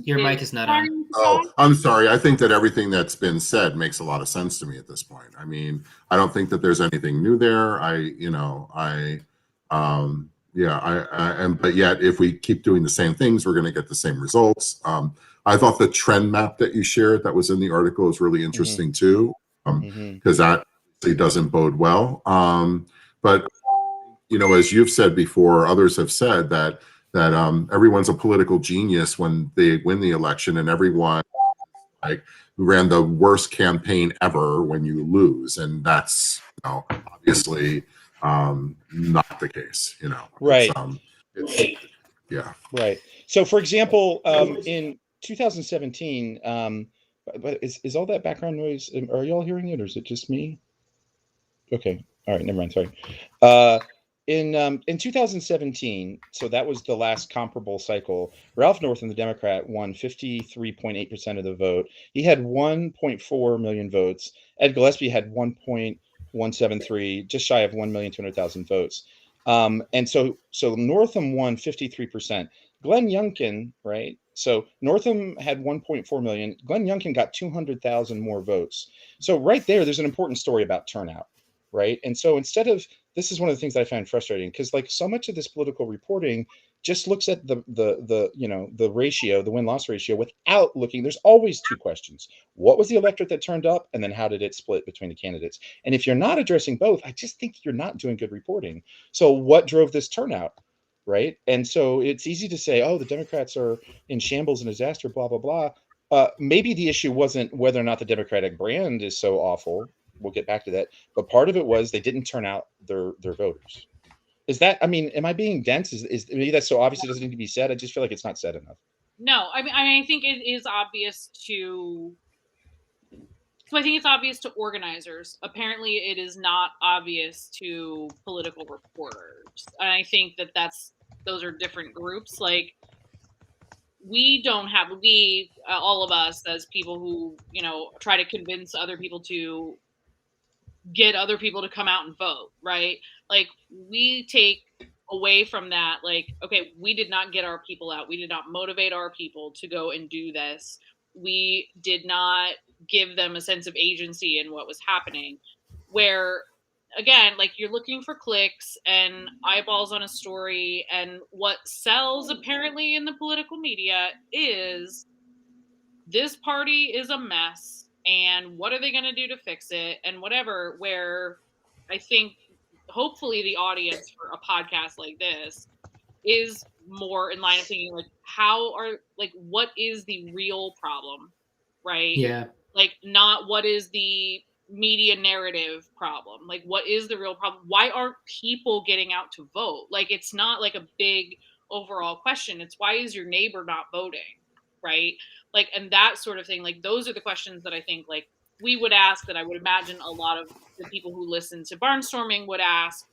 [SPEAKER 4] Your mic is not on.
[SPEAKER 2] Oh, I'm sorry. I think that everything that's been said makes a lot of sense to me at this point. I mean, I don't think that there's anything new there. But yet if we keep doing the same things, we're going to get the same results. I thought the trend map that you shared that was in the article is really interesting too, because that doesn't bode well. But as you've said before, others have said that everyone's a political genius when they win the election, and everyone ran the worst campaign ever when you lose, and that's obviously not the case.
[SPEAKER 1] Right.
[SPEAKER 2] Yeah.
[SPEAKER 1] Right. So, for example, in 2017, but is all that background noise? Are y'all hearing it, or is it just me? Okay. All right. Never mind. Sorry. In 2017, so that was the last comparable cycle, Ralph Northam, the Democrat, won 53.8% of the vote. He had 1.4 million votes. Ed Gillespie had 1.173, just shy of 1,200,000 votes. And so Northam won 53%. Glenn Youngkin, right? So Northam had 1.4 million. Glenn Youngkin got 200,000 more votes. So right there's an important story about turnout, right? And so this is one of the things that I find frustrating, because so much of this political reporting just looks at the ratio, the win-loss ratio, without looking. There's always two questions: what was the electorate that turned up, and then how did it split between the candidates? And if you're not addressing both, I just think you're not doing good reporting. So what drove this turnout, right? And so it's easy to say, oh, the Democrats are in shambles and disaster, blah blah blah. Maybe the issue wasn't whether or not the Democratic brand is so awful. We'll get back to that. But part of it was they didn't turn out their voters. Is that, am I being dense? Is maybe that's so obvious it doesn't need to be said? I just feel like it's not said enough.
[SPEAKER 3] No, I think it is obvious so I think it's obvious to organizers. Apparently it is not obvious to political reporters. And I think those are different groups. Like, all of us as people who, try to convince other people to get other people to come out and vote, right? Like, we take away from that, like, okay, we did not get our people out. We did not motivate our people to go and do this. We did not give them a sense of agency in what was happening. Where, again, like, you're looking for clicks and eyeballs on a story, and what sells apparently in the political media is this party is a mess, and what are they going to do to fix it, and whatever. Where I think hopefully the audience for a podcast like this is more in line of thinking, like, what is the real problem, right?
[SPEAKER 4] Yeah.
[SPEAKER 3] Like, not what is the media narrative problem. Like, what is the real problem? Why aren't people getting out to vote? Like, it's not like a big overall question. It's, why is your neighbor not voting, right? Like, and that sort of thing. Like, those are the questions that I think, like, we would ask, that I would imagine a lot of the people who listen to Barnstorming would ask.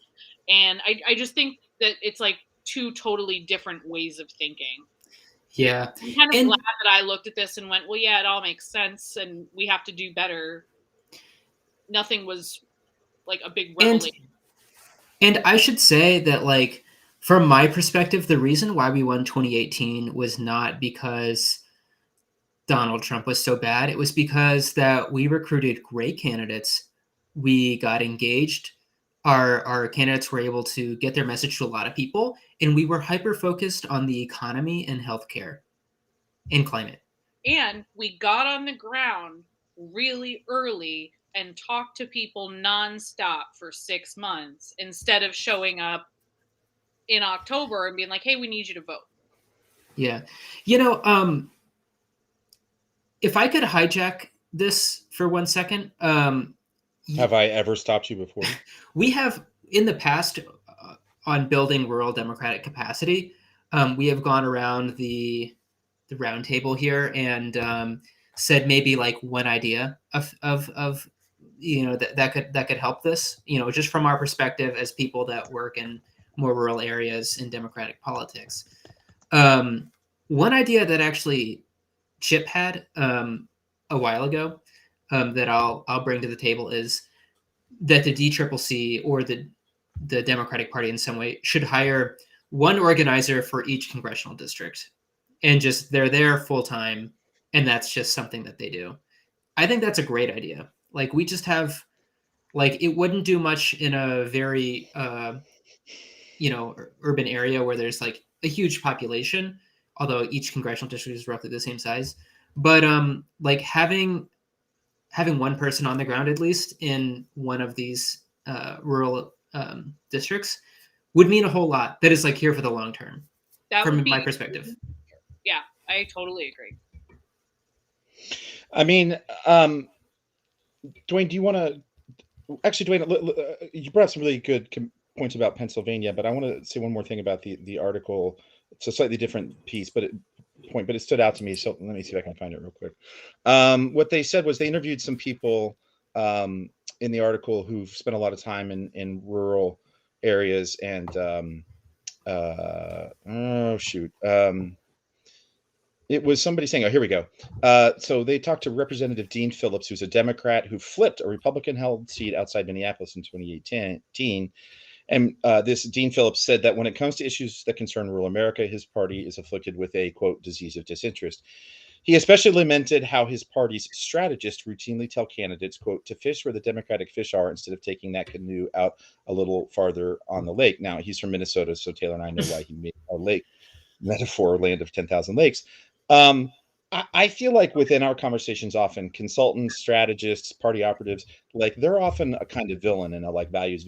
[SPEAKER 3] And I just think that it's like two totally different ways of thinking.
[SPEAKER 4] Yeah.
[SPEAKER 3] I'm kind of glad that I looked at this and went, well, yeah, it all makes sense, and we have to do better. Nothing was like a big revelation.
[SPEAKER 4] And I should say that, like, from my perspective, the reason why we won 2018 was not because Donald Trump was so bad. It was because that we recruited great candidates. We got engaged. Our candidates were able to get their message to a lot of people, and we were hyper-focused on the economy and healthcare and climate.
[SPEAKER 3] And we got on the ground really early and talked to people nonstop for 6 months, instead of showing up in October and being like, hey, we need you to vote.
[SPEAKER 4] Yeah. If I could hijack this for 1 second.
[SPEAKER 1] Have I ever stopped you before?
[SPEAKER 4] We have, in the past, on building rural democratic capacity, we have gone around the roundtable here and said maybe like one idea of that could help this, just from our perspective as people that work in more rural areas in democratic politics. One idea that actually Chip had a while ago that I'll bring to the table is that the DCCC or the Democratic Party in some way should hire one organizer for each congressional district, and just they're there full time, and that's just something that they do. I think that's a great idea. Like, we just have, like, it wouldn't do much in a very urban area where there's like a huge population, although each congressional district is roughly the same size. But like having one person on the ground, at least in one of these rural districts, would mean a whole lot. That is like here for the long term, from my perspective.
[SPEAKER 3] Yeah, I totally agree.
[SPEAKER 1] I mean, Dwayne, do you want to? Actually, Dwayne, you brought up some really good points about Pennsylvania, but I want to say one more thing about the article. It's a slightly different piece, but it stood out to me. So let me see if I can find it real quick. What they said was they interviewed some people in the article who've spent a lot of time in rural areas, and it was somebody saying, oh, here we go. So they talked to Representative Dean Phillips, who's a Democrat who flipped a Republican-held seat outside Minneapolis in 2018. And this Dean Phillips said that when it comes to issues that concern rural America, his party is afflicted with a, quote, disease of disinterest. He especially lamented how his party's strategists routinely tell candidates, quote, to fish where the Democratic fish are instead of taking that canoe out a little farther on the lake. Now, he's from Minnesota, so Taylor and I know why he made a lake metaphor, land of 10,000 lakes. I feel like within our conversations, often consultants, strategists, party operatives, like they're often a kind of villain in a like values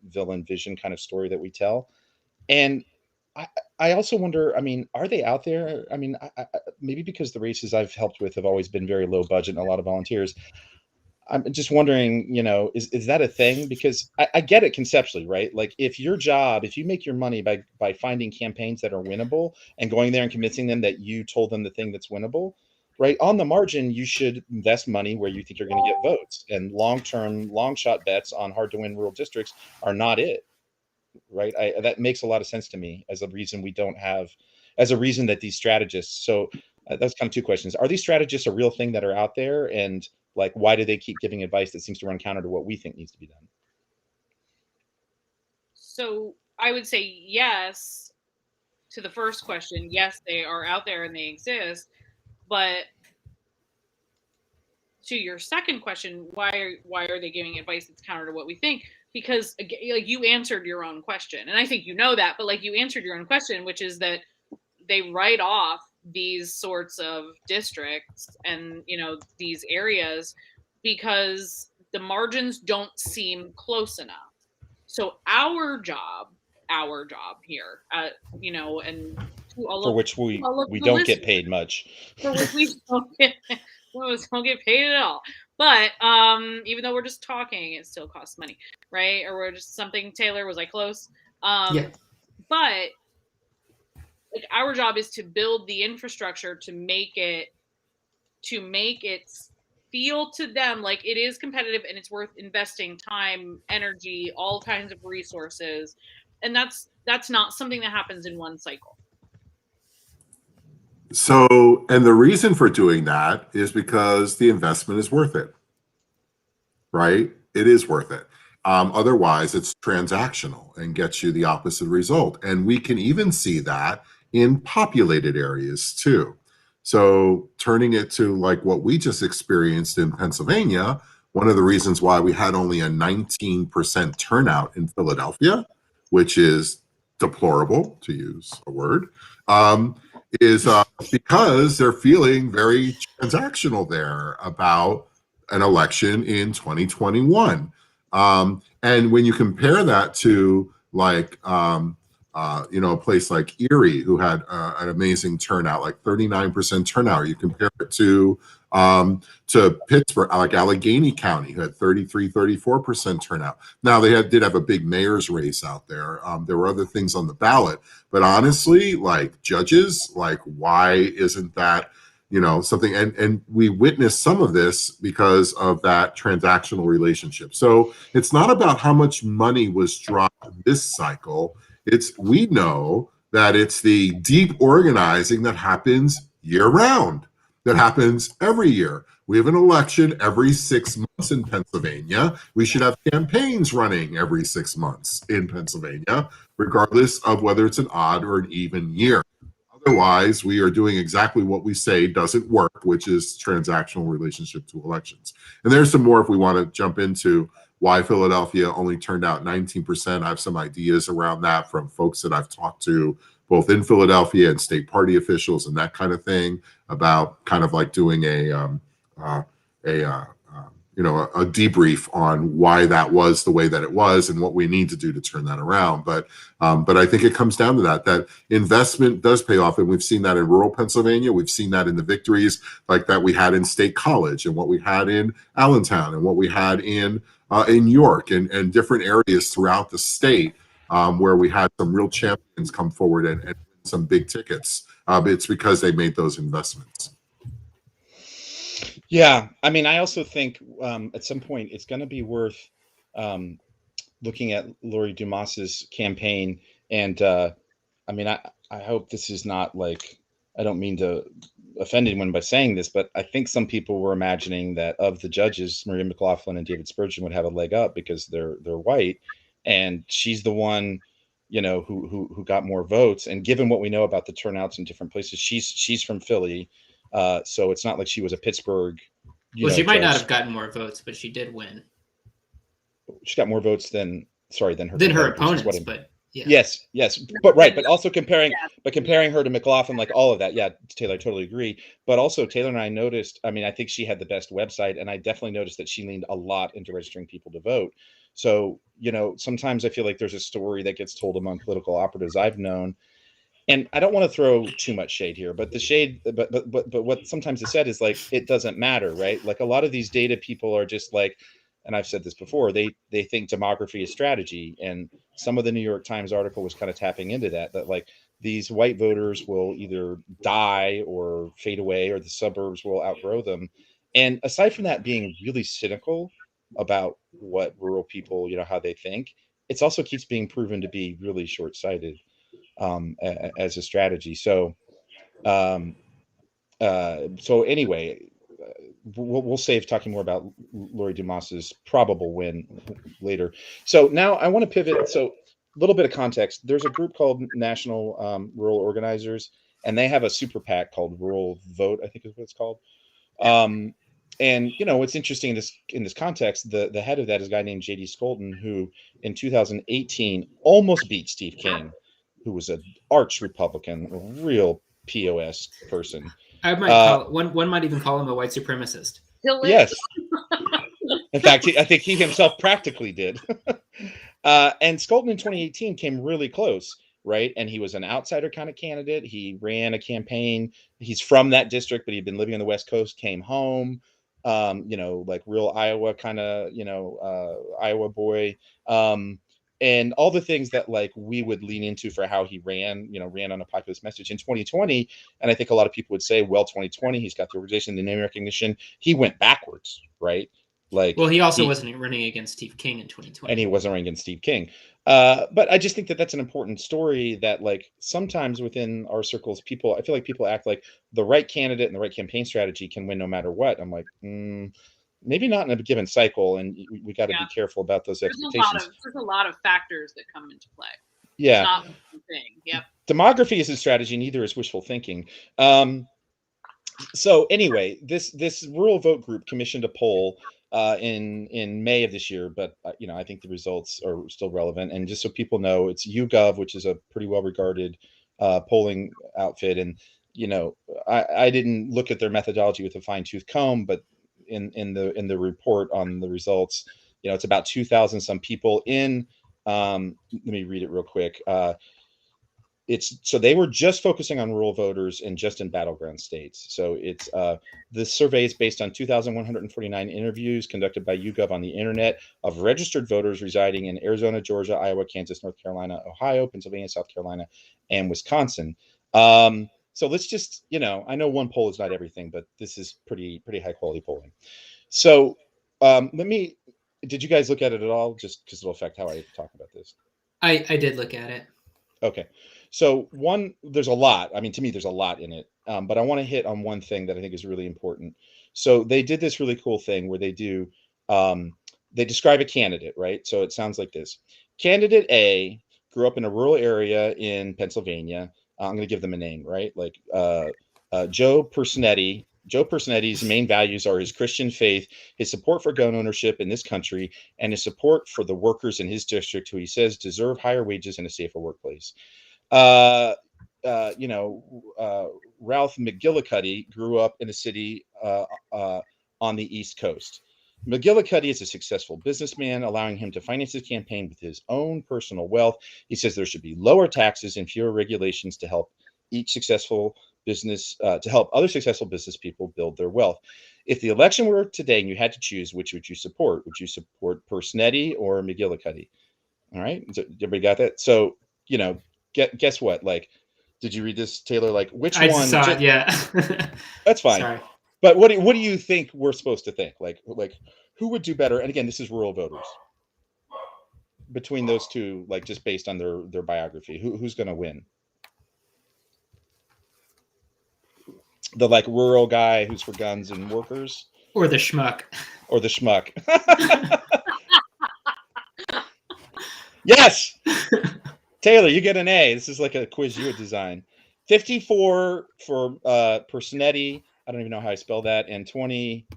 [SPEAKER 1] villain vision kind of story that we tell. And I also wonder, I mean, are they out there? I mean, maybe because the races I've helped with have always been very low budget and a lot of volunteers. I'm just wondering, is that a thing? Because I get it conceptually, right? Like if you make your money by finding campaigns that are winnable and going there and convincing them that you told them the thing that's winnable, right? On the margin, you should invest money where you think you're going to get votes. And long-term, long-shot bets on hard-to-win rural districts are not it, right? That makes a lot of sense to me as a reason that these strategists. So that's kind of two questions. Are these strategists a real thing that are out there? And like, why do they keep giving advice that seems to run counter to what we think needs to be done?
[SPEAKER 3] So I would say yes to the first question. Yes, they are out there and they exist. But to your second question, why are they giving advice that's counter to what we think? Because like you answered your own question, and I think you know that, but like you answered your own question, which is that they write off these sorts of districts and these areas because the margins don't seem close enough. So our job here, and
[SPEAKER 1] for which we don't get paid much.
[SPEAKER 3] For which we don't get paid at all. But even though we're just talking, it still costs money, right? Or we're just something. Taylor, was I close?
[SPEAKER 4] Yeah.
[SPEAKER 3] But like our job is to build the infrastructure to make it feel to them like it is competitive and it's worth investing time, energy, all kinds of resources. And that's not something that happens in one cycle.
[SPEAKER 2] So, and the reason for doing that is because the investment is worth it, right? It is worth it. Otherwise, it's transactional and gets you the opposite result. And we can even see that in populated areas too. So turning it to like what we just experienced in Pennsylvania, one of the reasons why we had only a 19% turnout in Philadelphia, which is deplorable, to use a word, is because they're feeling very transactional there about an election in 2021. And when you compare that to like, a place like Erie, who had an amazing turnout, like 39% turnout. You compare it to Pittsburgh, like Allegheny County, who had 34% turnout. Now they did have a big mayor's race out there. There were other things on the ballot, but honestly, like judges, like why isn't that, something, and we witnessed some of this because of that transactional relationship. So it's not about how much money was dropped this cycle. We know that it's the deep organizing that happens year round, that happens every year. We have an election every 6 months in Pennsylvania. We should have campaigns running every 6 months in Pennsylvania, regardless of whether it's an odd or an even year. Otherwise, we are doing exactly what we say doesn't work, which is transactional relationship to elections. And there's some more if we want to jump into why Philadelphia only turned out 19%. I have some ideas around that from folks that I've talked to, both in Philadelphia and state party officials and that kind of thing, about kind of like doing a debrief on why that was the way that it was and what we need to do to turn that around. But I think it comes down to that investment does pay off. And we've seen that in rural Pennsylvania. We've seen that in the victories like that we had in State College and what we had in Allentown and what we had in York and different areas throughout the state where we had some real champions come forward and some big tickets. It's because they made those investments.
[SPEAKER 1] Yeah, I mean, I also think at some point it's going to be worth looking at Lori Dumas's campaign. And I mean, I hope this is not like, I don't mean to offend anyone by saying this, but I think some people were imagining that of the judges, Maria McLaughlin and David Spurgeon would have a leg up because they're white, and she's the one, who got more votes. And given what we know about the turnouts in different places, she's from Philly. So it's not like she was a Pittsburgh.
[SPEAKER 4] She might not have gotten more votes, but she did win.
[SPEAKER 1] She got more votes than
[SPEAKER 4] her opponents, but yeah.
[SPEAKER 1] Yes, but right, but also comparing her to McLaughlin, like all of that. Yeah, Taylor, I totally agree. But also Taylor and I noticed, I mean, I think she had the best website, and I definitely noticed that she leaned a lot into registering people to vote. So, sometimes I feel like there's a story that gets told among political operatives I've known. And I don't want to throw too much shade here, but but what sometimes is said is like, it doesn't matter, right? Like a lot of these data people are just like, and I've said this before, they think demography is strategy. And some of the New York Times article was kind of tapping into that like these white voters will either die or fade away, or the suburbs will outgrow them. And aside from that being really cynical about what rural people, how they think, it also keeps being proven to be really short-sighted as a strategy. So anyway, we'll save talking more about Lori Dumas's probable win later. So now I want to pivot. So a little bit of context. There's a group called National Rural Organizers, and they have a super PAC called Rural Vote, I think is what it's called. And what's interesting in this context, the head of that is a guy named J.D. Skolton, who in 2018 almost beat Steve King, who was an arch Republican, a real POS person.
[SPEAKER 4] I might call one might even call him a white supremacist.
[SPEAKER 1] Yes. In fact, I think he himself practically did. And Skolton in 2018 came really close, right? And he was an outsider kind of candidate. He ran a campaign. He's from that district, but he'd been living on the West Coast, came home, like real Iowa kind of, Iowa boy. And all the things that like we would lean into for how he ran on a populist message in 2020. And I think a lot of people would say, well, 2020, he's got the organization, the name recognition. He went backwards, right? Like,
[SPEAKER 4] well, he also wasn't running against Steve King in 2020.
[SPEAKER 1] And he wasn't running against Steve King. But I just think that that's an important story that like sometimes within our circles, I feel like people act like the right candidate and the right campaign strategy can win no matter what. I'm like, maybe not in a given cycle, and we got to be careful about those expectations.
[SPEAKER 3] There's a lot of factors that come into play.
[SPEAKER 1] Yeah.
[SPEAKER 3] It's not one thing. Yep.
[SPEAKER 1] Demography isn't strategy, neither is wishful thinking. So anyway, this rural vote group commissioned a poll in May of this year, but I think the results are still relevant. And just so people know, it's YouGov, which is a pretty well-regarded polling outfit. And I didn't look at their methodology with a fine-tooth comb, but in the report on the results, it's about 2,000 some people in. Let me read it real quick. So they were just focusing on rural voters and just in battleground states. So it's the survey is based on 2,149 interviews conducted by YouGov on the internet of registered voters residing in Arizona, Georgia, Iowa, Kansas, North Carolina, Ohio, Pennsylvania, South Carolina, and Wisconsin. So let's just, I know one poll is not everything, but this is pretty high quality polling. So did you guys look at it at all? Just because it'll affect how I talk about this.
[SPEAKER 4] I did look at it.
[SPEAKER 1] Okay. So there's a lot. I mean, to me, there's a lot in it. But I want to hit on one thing that I think is really important. So they did this really cool thing where they describe a candidate, right? So it sounds like this. Candidate A grew up in a rural area in Pennsylvania. I'm going to give them a name, right? Like Joe Personetti. Joe Personetti's main values are his Christian faith, his support for gun ownership in this country, and his support for the workers in his district who he says deserve higher wages and a safer workplace. Ralph McGillicuddy grew up in a city on the East Coast. McGillicuddy is a successful businessman, allowing him to finance his campaign with his own personal wealth. He says there should be lower taxes and fewer regulations to help other successful business people build their wealth. If the election were today and you had to choose, which would you support? Would you support Personetti or McGillicuddy? All right, everybody got that? So, guess what? Like, did you read this, Taylor? Like, which one? I
[SPEAKER 4] just saw it, yeah.
[SPEAKER 1] That's fine.
[SPEAKER 4] Sorry.
[SPEAKER 1] But what do you think we're supposed to think? Like who would do better? And again, this is rural voters. Between those two, like just based on their biography, who's going to win? The like rural guy who's for guns and workers,
[SPEAKER 4] or the schmuck?
[SPEAKER 1] Yes, Taylor, you get an A. This is like a quiz you would design. 54 for Personetti. I don't even know how I spell that. And 20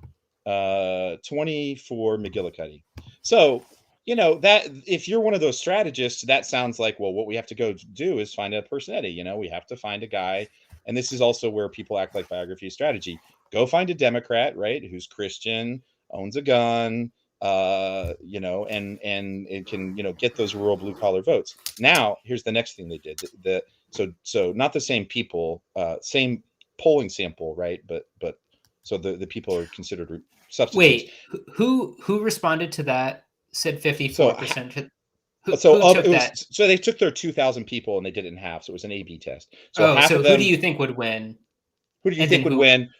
[SPEAKER 1] for McGillicuddy. So, that if you're one of those strategists, that sounds like, well, what we have to go do is find a Personetti. We have to find a guy. And this is also where people act like biography strategy. Go find a Democrat, right, who's Christian, owns a gun, and it can, get those rural blue collar votes. Now, here's the next thing they did. So not the same people, same polling sample, right? But so the people are considered substitutes.
[SPEAKER 4] Wait, who responded to that? Said 54%.
[SPEAKER 1] So they took their 2,000 people and they did it in half. So it was an A/B test. So
[SPEAKER 4] who do you think would win?
[SPEAKER 1] Who do you think would win?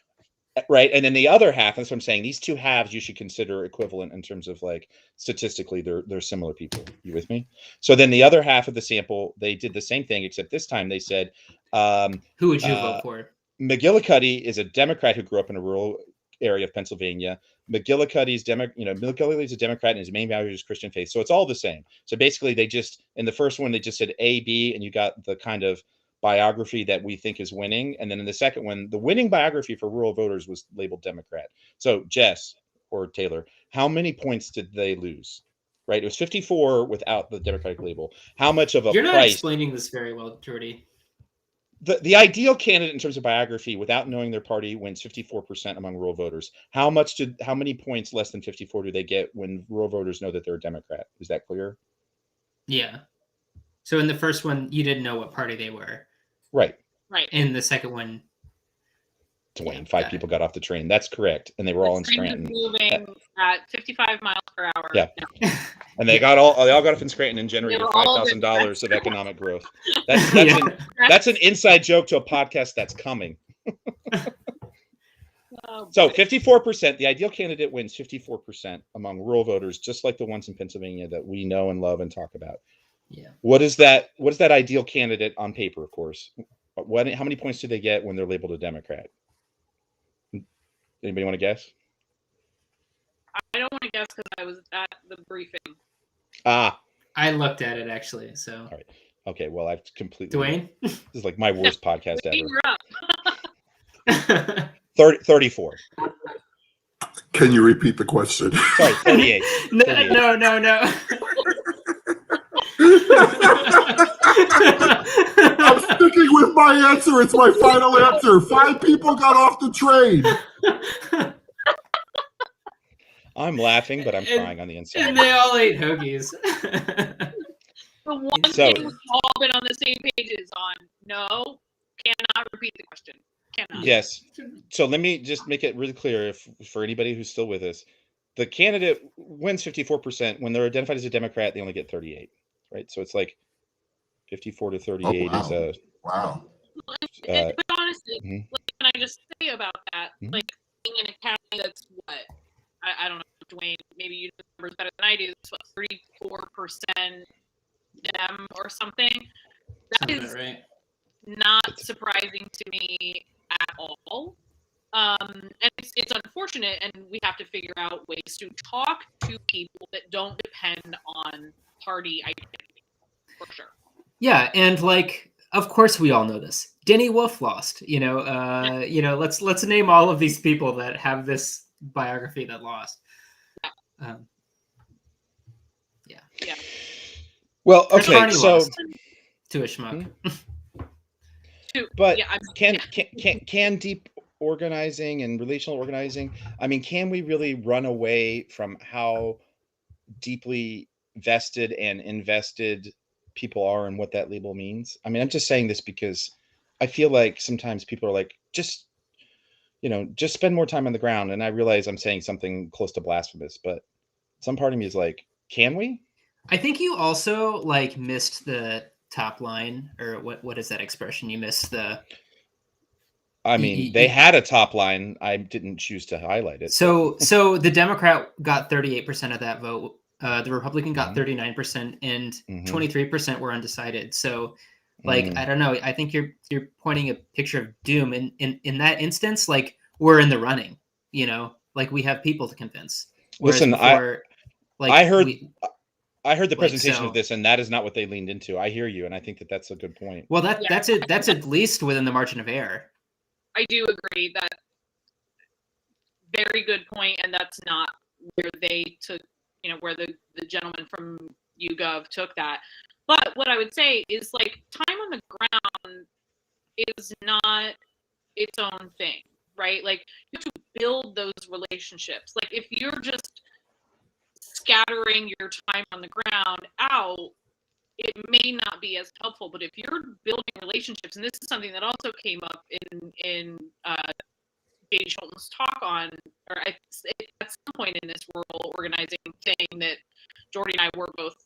[SPEAKER 1] Right. And then the other half, that's what I'm saying. These two halves you should consider equivalent in terms of like statistically they're similar people. You with me? So then the other half of the sample, they did the same thing, except this time they said,
[SPEAKER 4] who would you vote for?
[SPEAKER 1] McGillicuddy is a Democrat who grew up in a rural area of Pennsylvania. McGillicuddy's McGillicuddy's a Democrat and his main value is Christian faith. So it's all the same. So basically they just, in the first one, they just said A, B, and you got the kind of biography that we think is winning. And then in the second one, the winning biography for rural voters was labeled Democrat. So Jess or Taylor, how many points did they lose? Right? It was 54 without the Democratic label. How much of a
[SPEAKER 4] You're not
[SPEAKER 1] price?
[SPEAKER 4] Explaining this very well, Jordy.
[SPEAKER 1] The ideal candidate in terms of biography without knowing their party wins 54% among rural voters. How many points less than 54 do they get when rural voters know that they're a Democrat? Is that clear?
[SPEAKER 4] Yeah. So in the first one, you didn't know what party they were.
[SPEAKER 1] Right.
[SPEAKER 4] In the second one,
[SPEAKER 1] Dwayne, 5 people got off the train. That's correct. And they were all in Scranton.
[SPEAKER 3] Moving at 55 miles per hour.
[SPEAKER 1] Yeah. And they all got off in Scranton and generated $5,000 of economic growth. That's an inside joke to a podcast that's coming. So 54%, the ideal candidate wins 54% among rural voters, just like the ones in Pennsylvania that we know and love and talk about.
[SPEAKER 4] Yeah.
[SPEAKER 1] What is that ideal candidate on paper, of course? How many points do they get when they're labeled a Democrat? Anybody want to guess?
[SPEAKER 3] I don't want to guess because I was at the briefing.
[SPEAKER 4] I looked at it actually. So.
[SPEAKER 1] All right. Okay. Well, I've completely.
[SPEAKER 4] Dwayne.
[SPEAKER 1] This is like my worst podcast ever.
[SPEAKER 3] You're up.
[SPEAKER 1] 34.
[SPEAKER 2] Can you repeat the question?
[SPEAKER 1] Sorry, 38.
[SPEAKER 4] No.
[SPEAKER 2] I'm sticking with my answer. It's my final answer. 5 people got off the train.
[SPEAKER 1] I'm laughing, but I'm crying on the inside.
[SPEAKER 4] And they all ate hoagies.
[SPEAKER 3] The one thing we've all been on the same pages on. No, cannot repeat the question. Cannot.
[SPEAKER 1] Yes. So let me just make it really clear for anybody who's still with us. The candidate wins 54%. When they're identified as a Democrat, they only get 38. Right? So it's like 54 to 38 is a...
[SPEAKER 2] Wow.
[SPEAKER 3] But honestly,
[SPEAKER 1] Mhm.
[SPEAKER 3] like, can I just say about that?
[SPEAKER 1] Mhm.
[SPEAKER 3] Like, being in a county that's what I don't know, Dwayne. Maybe you know numbers better than I do. It's what 34% Dem or something. That
[SPEAKER 4] Sounds
[SPEAKER 3] is
[SPEAKER 4] about right.
[SPEAKER 3] not surprising to me at all. And it's unfortunate, and we have to figure out ways to talk to people that don't depend on party identity, for sure.
[SPEAKER 4] Yeah, and like, of course, we all know this. Denny Wolf lost. Let's name all of these people that have this biography that lost. Um, yeah.
[SPEAKER 3] Yeah.
[SPEAKER 1] Well,
[SPEAKER 4] Chris
[SPEAKER 1] okay,
[SPEAKER 4] Barney
[SPEAKER 1] so
[SPEAKER 4] lost to a schmuck.
[SPEAKER 1] but
[SPEAKER 3] Yeah,
[SPEAKER 1] can deep organizing and relational organizing, I mean, can we really run away from how deeply vested and invested people are and what that label means? I mean, I'm just saying this because I feel like sometimes people are like, just spend more time on the ground. And I realize I'm saying something close to blasphemous, but some part of me is like, can we?
[SPEAKER 4] I think you also like missed the top line, or what is that expression? You missed the.
[SPEAKER 1] I mean, they had a top line. I didn't choose to highlight it.
[SPEAKER 4] So the Democrat got 38% of that vote. The Republican got
[SPEAKER 1] Mhm.
[SPEAKER 4] 39%, and
[SPEAKER 1] Mhm.
[SPEAKER 4] 23% were undecided. So, like,
[SPEAKER 1] Mm.
[SPEAKER 4] I don't know. I think you're pointing a picture of doom. In that instance, like, we're in the running. Like, we have people to convince. Whereas
[SPEAKER 1] Listen,
[SPEAKER 4] before, like,
[SPEAKER 1] I heard
[SPEAKER 4] we
[SPEAKER 1] I heard the
[SPEAKER 4] like
[SPEAKER 1] presentation of
[SPEAKER 4] so.
[SPEAKER 1] this, and that is not what they leaned into. I hear you, and I think that that's a good point.
[SPEAKER 4] Well,
[SPEAKER 3] Yeah.
[SPEAKER 4] that's at least within the margin of error.
[SPEAKER 3] I do agree that very good point, and that's not where they took, where the gentleman from YouGov took that. But what I would say is, like, time on the ground is not its own thing, right? Like, you have to build those relationships. Like, if you're just scattering your time on the ground out, it may not be as helpful. But if you're building relationships, and this is something that also came up in J.D. Schulten's talk on, or at some point in this rural organizing thing that Jordy and I were both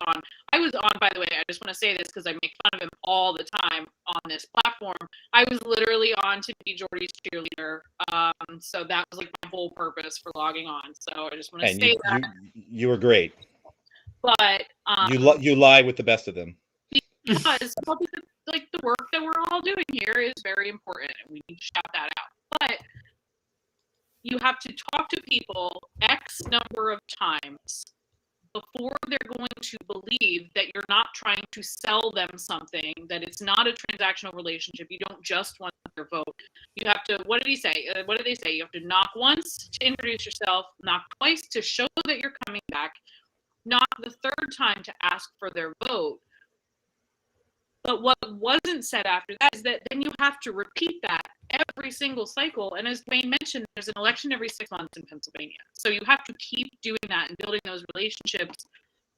[SPEAKER 3] on. I was on, by the way, I just want to say this because I make fun of him all the time on this platform. I was literally on to be Jordy's cheerleader. So that was like my whole purpose for logging on. So I just want to
[SPEAKER 1] And
[SPEAKER 3] say that.
[SPEAKER 1] you were great.
[SPEAKER 3] But
[SPEAKER 1] You lie with the best of them.
[SPEAKER 3] Because like the work that we're all doing here is very important, and we need to shout that out. But you have to talk to people X number of times before they're going to believe that you're not trying to sell them something, that it's not a transactional relationship. You don't just want their vote. You have to, what did he say? What did they say? You have to knock once to introduce yourself, knock twice to show that you're coming back, knock the third time to ask for their vote. But what wasn't said after that is that then you have to repeat that every single cycle. And as Wayne mentioned, there's an election every 6 months in Pennsylvania. So you have to keep doing that and building those relationships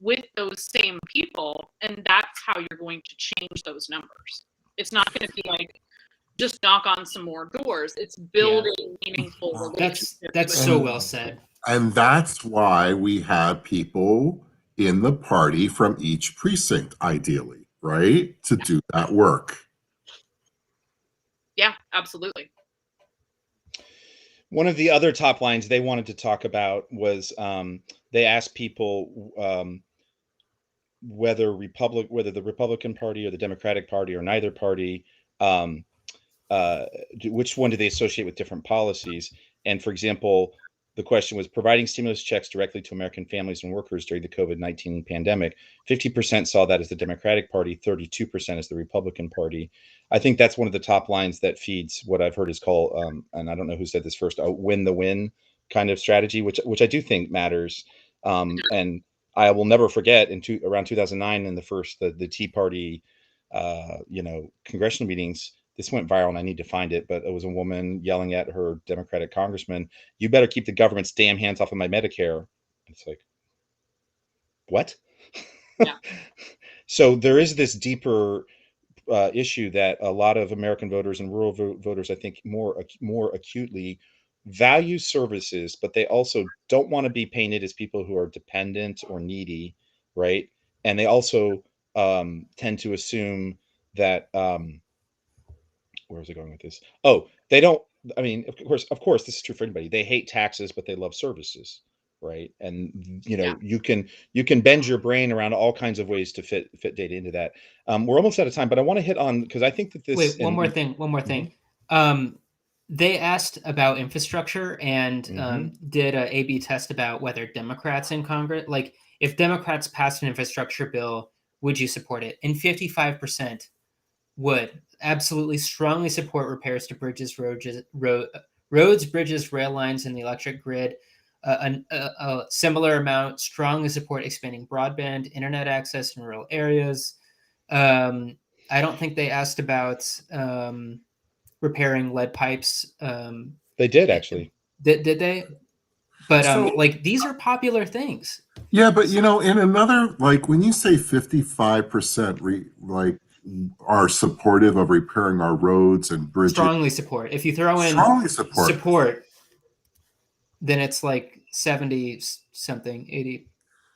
[SPEAKER 3] with those same people. And that's how you're going to change those numbers. It's not going to be like just knock on some more doors. It's building meaningful relationships.
[SPEAKER 4] That's so well said.
[SPEAKER 2] And that's why we have people in the party from each precinct, ideally, right? To do that work.
[SPEAKER 3] Yeah, absolutely.
[SPEAKER 1] One of the other top lines they wanted to talk about was they asked people whether the Republican Party or the Democratic Party or neither party, which one do they associate with different policies? And for example, the question was providing stimulus checks directly to American families and workers during the COVID-19 pandemic. 50% saw that as the Democratic Party, 32% as the Republican Party. I think that's one of the top lines that feeds what I've heard is called, and I don't know who said this first, a win the win kind of strategy, which I do think matters. And I will never forget around 2009 in the Tea Party, congressional meetings. This went viral and I need to find it, but it was a woman yelling at her Democratic congressman, "You better keep the government's damn hands off of my Medicare." It's like, what?
[SPEAKER 3] Yeah.
[SPEAKER 1] So there is this deeper issue that a lot of American voters and rural voters, I think, more acutely value services, but they also don't want to be painted as people who are dependent or needy, right? And they also tend to assume that where was I going with this? Oh, they don't. I mean, of course, this is true for anybody. They hate taxes, but they love services, right? And
[SPEAKER 3] Yeah.
[SPEAKER 1] you can bend your brain around all kinds of ways to fit data into that. We're almost out of time, but I want to hit on, because I think that this.
[SPEAKER 4] Wait, one more thing. They asked about infrastructure and did a A/B test about whether Democrats in Congress, like if Democrats passed an infrastructure bill, would you support it? And 55% would absolutely strongly support repairs to bridges, roads, bridges, rail lines, and the electric grid. A similar amount strongly support expanding broadband internet access in rural areas. I don't think they asked about repairing lead pipes.
[SPEAKER 1] They did actually.
[SPEAKER 4] Did they? But like these are popular things.
[SPEAKER 2] Yeah, but in another, like when you say 55% like are supportive of repairing our roads and bridges,
[SPEAKER 4] strongly support. If you throw in
[SPEAKER 2] strongly
[SPEAKER 4] support, then it's like 70 something, 80.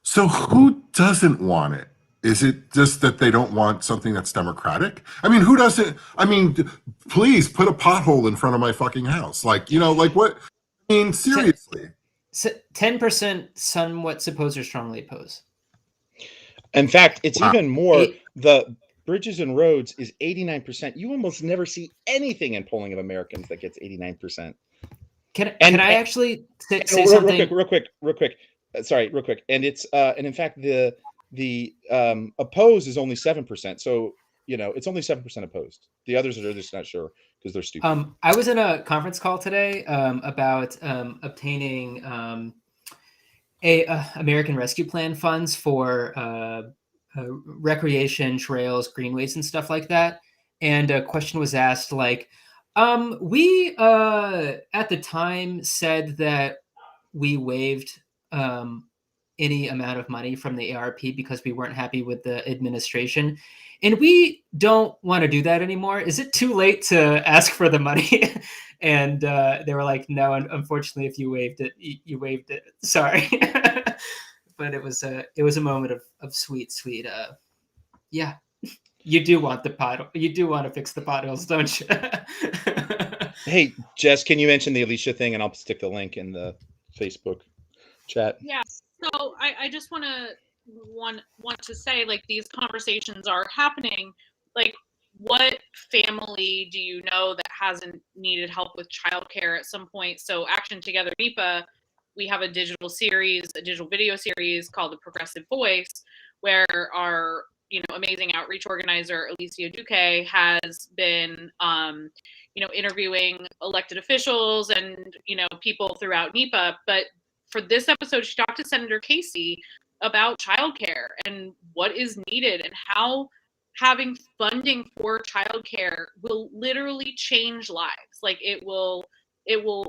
[SPEAKER 2] So who doesn't want it? Is it just that they don't want something that's democratic? I mean, who doesn't? I mean, please put a pothole in front of my fucking house. Like, like what? I mean, seriously.
[SPEAKER 4] 10% somewhat suppose or strongly oppose.
[SPEAKER 1] In fact, it's even more. The bridges and roads is 89%. You almost never see anything in polling of Americans that gets 89%.
[SPEAKER 4] Can I actually say something
[SPEAKER 1] real quick? Sorry, real quick. And it's and in fact the oppose is only 7%. So it's only 7% opposed. The others are just not sure because they're stupid.
[SPEAKER 4] I was in a conference call today about obtaining a American Rescue Plan funds for recreation trails, greenways, and stuff like that. And a question was asked like, we at the time said that we waived any amount of money from the ARP because we weren't happy with the administration. And we don't want to do that anymore. Is it too late to ask for the money? And they were like, no, unfortunately, if you waived it, you waived it. Sorry. But it was a moment of sweet, yeah. You do want the pot. You do want to fix the potholes, don't you?
[SPEAKER 1] Hey, Jess, can you mention the Alicia thing, and I'll stick the link in the Facebook chat.
[SPEAKER 3] Yeah. So I just want to say, like, these conversations are happening. Like, what family do you know that hasn't needed help with childcare at some point? So Action Together NEPA, we have a digital video series called The Progressive Voice, where our amazing outreach organizer Alicia Duque has been interviewing elected officials and people throughout NEPA. But for this episode, she talked to Senator Casey about childcare and what is needed and how having funding for childcare will literally change lives. Like it will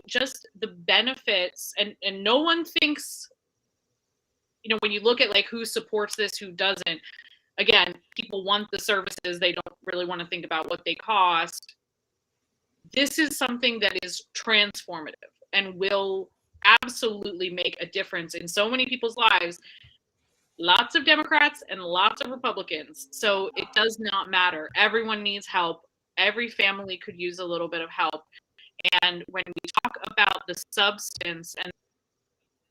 [SPEAKER 3] just, the benefits, and no one thinks, when you look at like who supports this, who doesn't, again, people want the services. They don't really want to think about what they cost. This is something that is transformative and will absolutely make a difference in so many people's lives. Lots of Democrats and lots of Republicans. So it does not matter. Everyone needs help. Every family could use a little bit of help. And when we talk about the substance and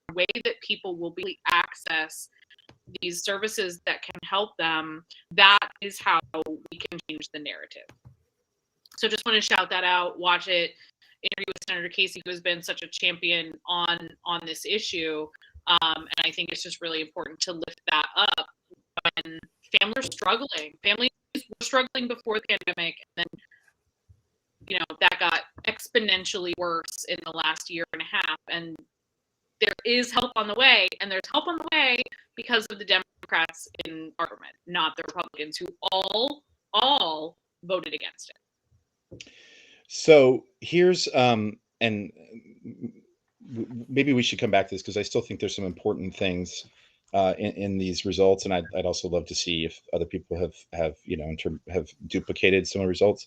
[SPEAKER 3] the way that people will be access these services that can help them, that is how we can change the narrative. So just want to shout that out. Watch it. Interview with Senator Casey, who has been such a champion on this issue. And I think it's just really important to lift that up when families are struggling. Families were struggling before the pandemic, and then, that got exponentially worse in the last year and a half. And there is help on the way, and there's help on the way because of the Democrats in government, not the Republicans, who all voted against it.
[SPEAKER 1] So here's and maybe we should come back to this because I still think there's some important things in these results, and I'd also love to see if other people have duplicated some of the results.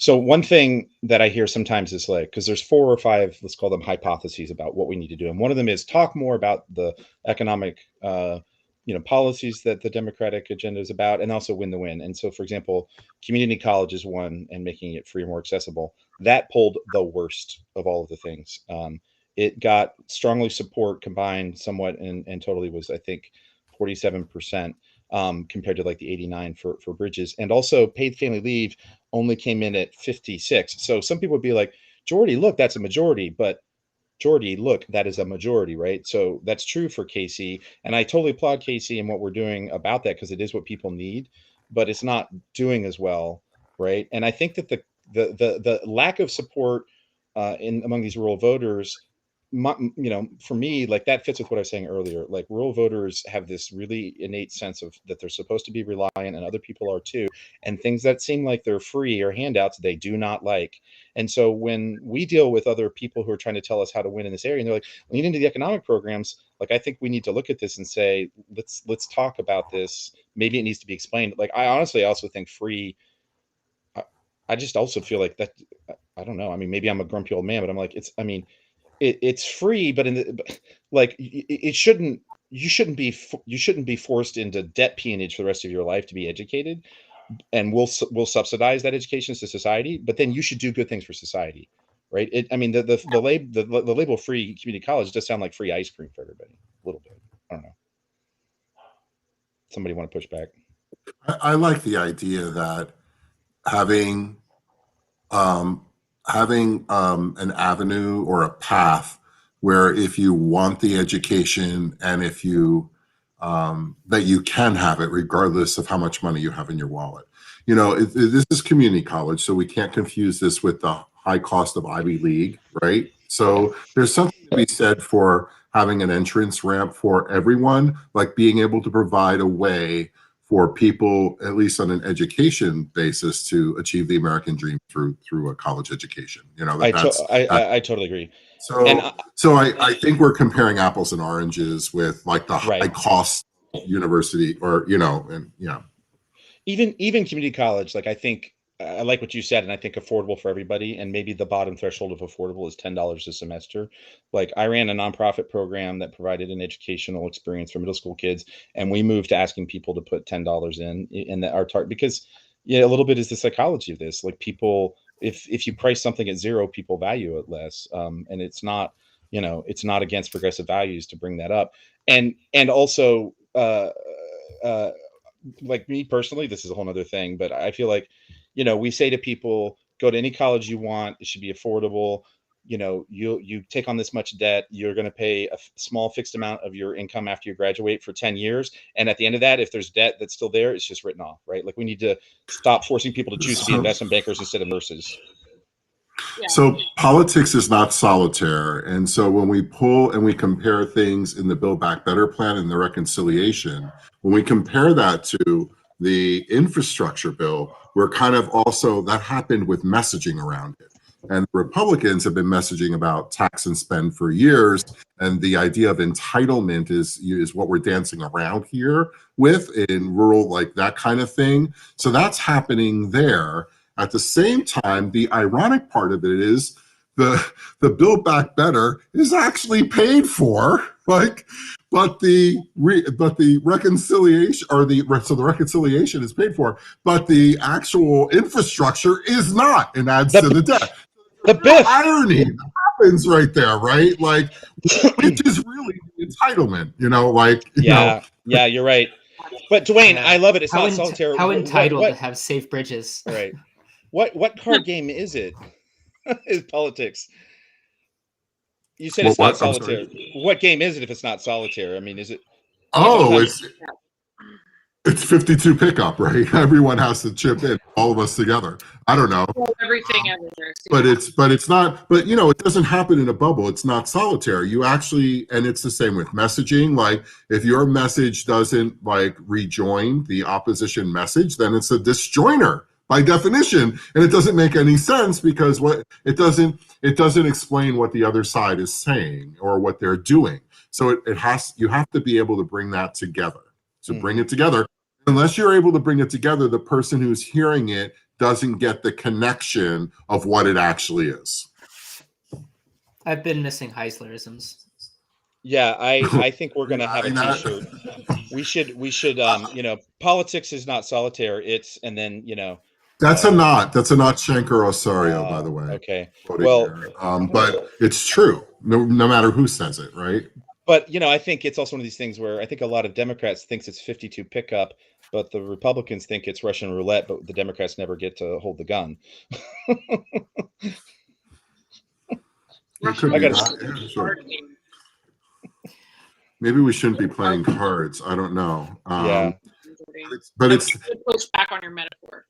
[SPEAKER 1] So one thing that I hear sometimes is like, because there's 4 or 5, let's call them hypotheses about what we need to do, and one of them is talk more about the economic policies that the Democratic agenda is about, and also win the win. And so, for example, community college is one, and making it free and more accessible. That pulled the worst of all of the things. It got strongly support combined somewhat, and totally was, I think, 47%, compared to like the 89 for Bridges. And also paid family leave only came in at 56. So some people would be like, Jordy, look, that's a majority. But Jordy, look, that is a majority, right? So that's true for Casey. And I totally applaud Casey and what we're doing about that, because it is what people need, but it's not doing as well, right? And I think that the lack of support in among these rural voters, for me, like that fits with what I was saying earlier. Like rural voters have this really innate sense of that they're supposed to be reliant, and other people are too. And things that seem like they're free or handouts, they do not like. And so when we deal with other people who are trying to tell us how to win in this area, and they're like, lean into the economic programs, like I think we need to look at this and say, let's talk about this. Maybe it needs to be explained. Like I honestly also think free. I just also feel like that. I don't know. I mean, maybe I'm a grumpy old man, but I'm like, it's free, but like it shouldn't. You shouldn't be forced into debt peonage for the rest of your life to be educated, and we'll subsidize that education to society. But then you should do good things for society, right? I mean, the label free community college does sound like free ice cream for everybody a little bit. I don't know. Somebody want to push back?
[SPEAKER 2] I like the idea that having an avenue or a path where if you want the education, and if you that you can have it regardless of how much money you have in your wallet. This is community college, so we can't confuse this with the high cost of Ivy League, right? So there's something to be said for having an entrance ramp for everyone, like being able to provide a way for people, at least on an education basis, to achieve the American dream through a college education.
[SPEAKER 1] I totally agree.
[SPEAKER 2] So I think we're comparing apples and oranges with like the high cost university, or
[SPEAKER 1] even community college. Like I think I like what you said, and I think affordable for everybody, and maybe the bottom threshold of affordable is $10 a semester. Like I ran a nonprofit program that provided an educational experience for middle school kids, and we moved to asking people to put $10 in our target, because a little bit is the psychology of this. Like people, if you price something at zero, people value it less, and it's not against progressive values to bring that up, and also like me personally, this is a whole nother thing, but I feel like, we say to people, go to any college you want. It should be affordable. You take on this much debt, you're going to pay a small fixed amount of your income after you graduate for 10 years. And at the end of that, if there's debt that's still there, it's just written off, right? Like we need to stop forcing people to choose to be investment bankers instead of nurses.
[SPEAKER 3] Yeah.
[SPEAKER 2] So politics is not solitaire. And so when we pull and we compare things in the Build Back Better plan and the reconciliation, when we compare that to the infrastructure bill, we're kind of also, that happened with messaging around it. And Republicans have been messaging about tax and spend for years. And the idea of entitlement is what we're dancing around here with in rural, like that kind of thing. So that's happening there. At the same time, the ironic part of it is the Build Back Better is actually paid for, but the reconciliation, so the reconciliation is paid for, but the actual infrastructure is not, and adds to the debt.
[SPEAKER 1] The
[SPEAKER 2] irony that happens right there, right? Like, which is really the entitlement,
[SPEAKER 1] Yeah, you're right. But Dwayne, I love it. It's not solitaire.
[SPEAKER 4] How entitled to have safe bridges.
[SPEAKER 1] Right. What card game is it? Is politics? You said it's not solitaire. What game is it if it's not solitaire? I mean, is it?
[SPEAKER 2] It's 52 pickup, right? Everyone has to chip in, all of us together. I don't know.
[SPEAKER 3] Everything everywhere.
[SPEAKER 2] But it's not, but it doesn't happen in a bubble. It's not solitaire. You actually, and it's the same with messaging. Like if your message doesn't rejoin the opposition message, then it's a disjoiner by definition. And it doesn't make any sense because it doesn't explain what the other side is saying or what they're doing. So you have to be able to bring that together. Bring it together. Unless you're able to bring it together, the person who's hearing it doesn't get the connection of what it actually is.
[SPEAKER 4] I've been missing Heislerisms.
[SPEAKER 1] Yeah, I think we're gonna have a
[SPEAKER 2] I-
[SPEAKER 1] T-shirt. We should politics is not solitaire. It's and then
[SPEAKER 2] That's a not. That's a not Shankar Osorio, by the way.
[SPEAKER 1] Okay.
[SPEAKER 2] Quoting
[SPEAKER 1] Well,
[SPEAKER 2] there. But it's true. No matter who says it, right?
[SPEAKER 1] but I think it's also one of these things where I think a lot of Democrats thinks it's 52 pickup, but the Republicans think it's Russian roulette, but the Democrats never get to hold the gun.
[SPEAKER 2] It could be that. Yeah, sure. Maybe we shouldn't be playing cards. I don't know.
[SPEAKER 1] Yeah.
[SPEAKER 2] But it's
[SPEAKER 3] push back on your metaphor.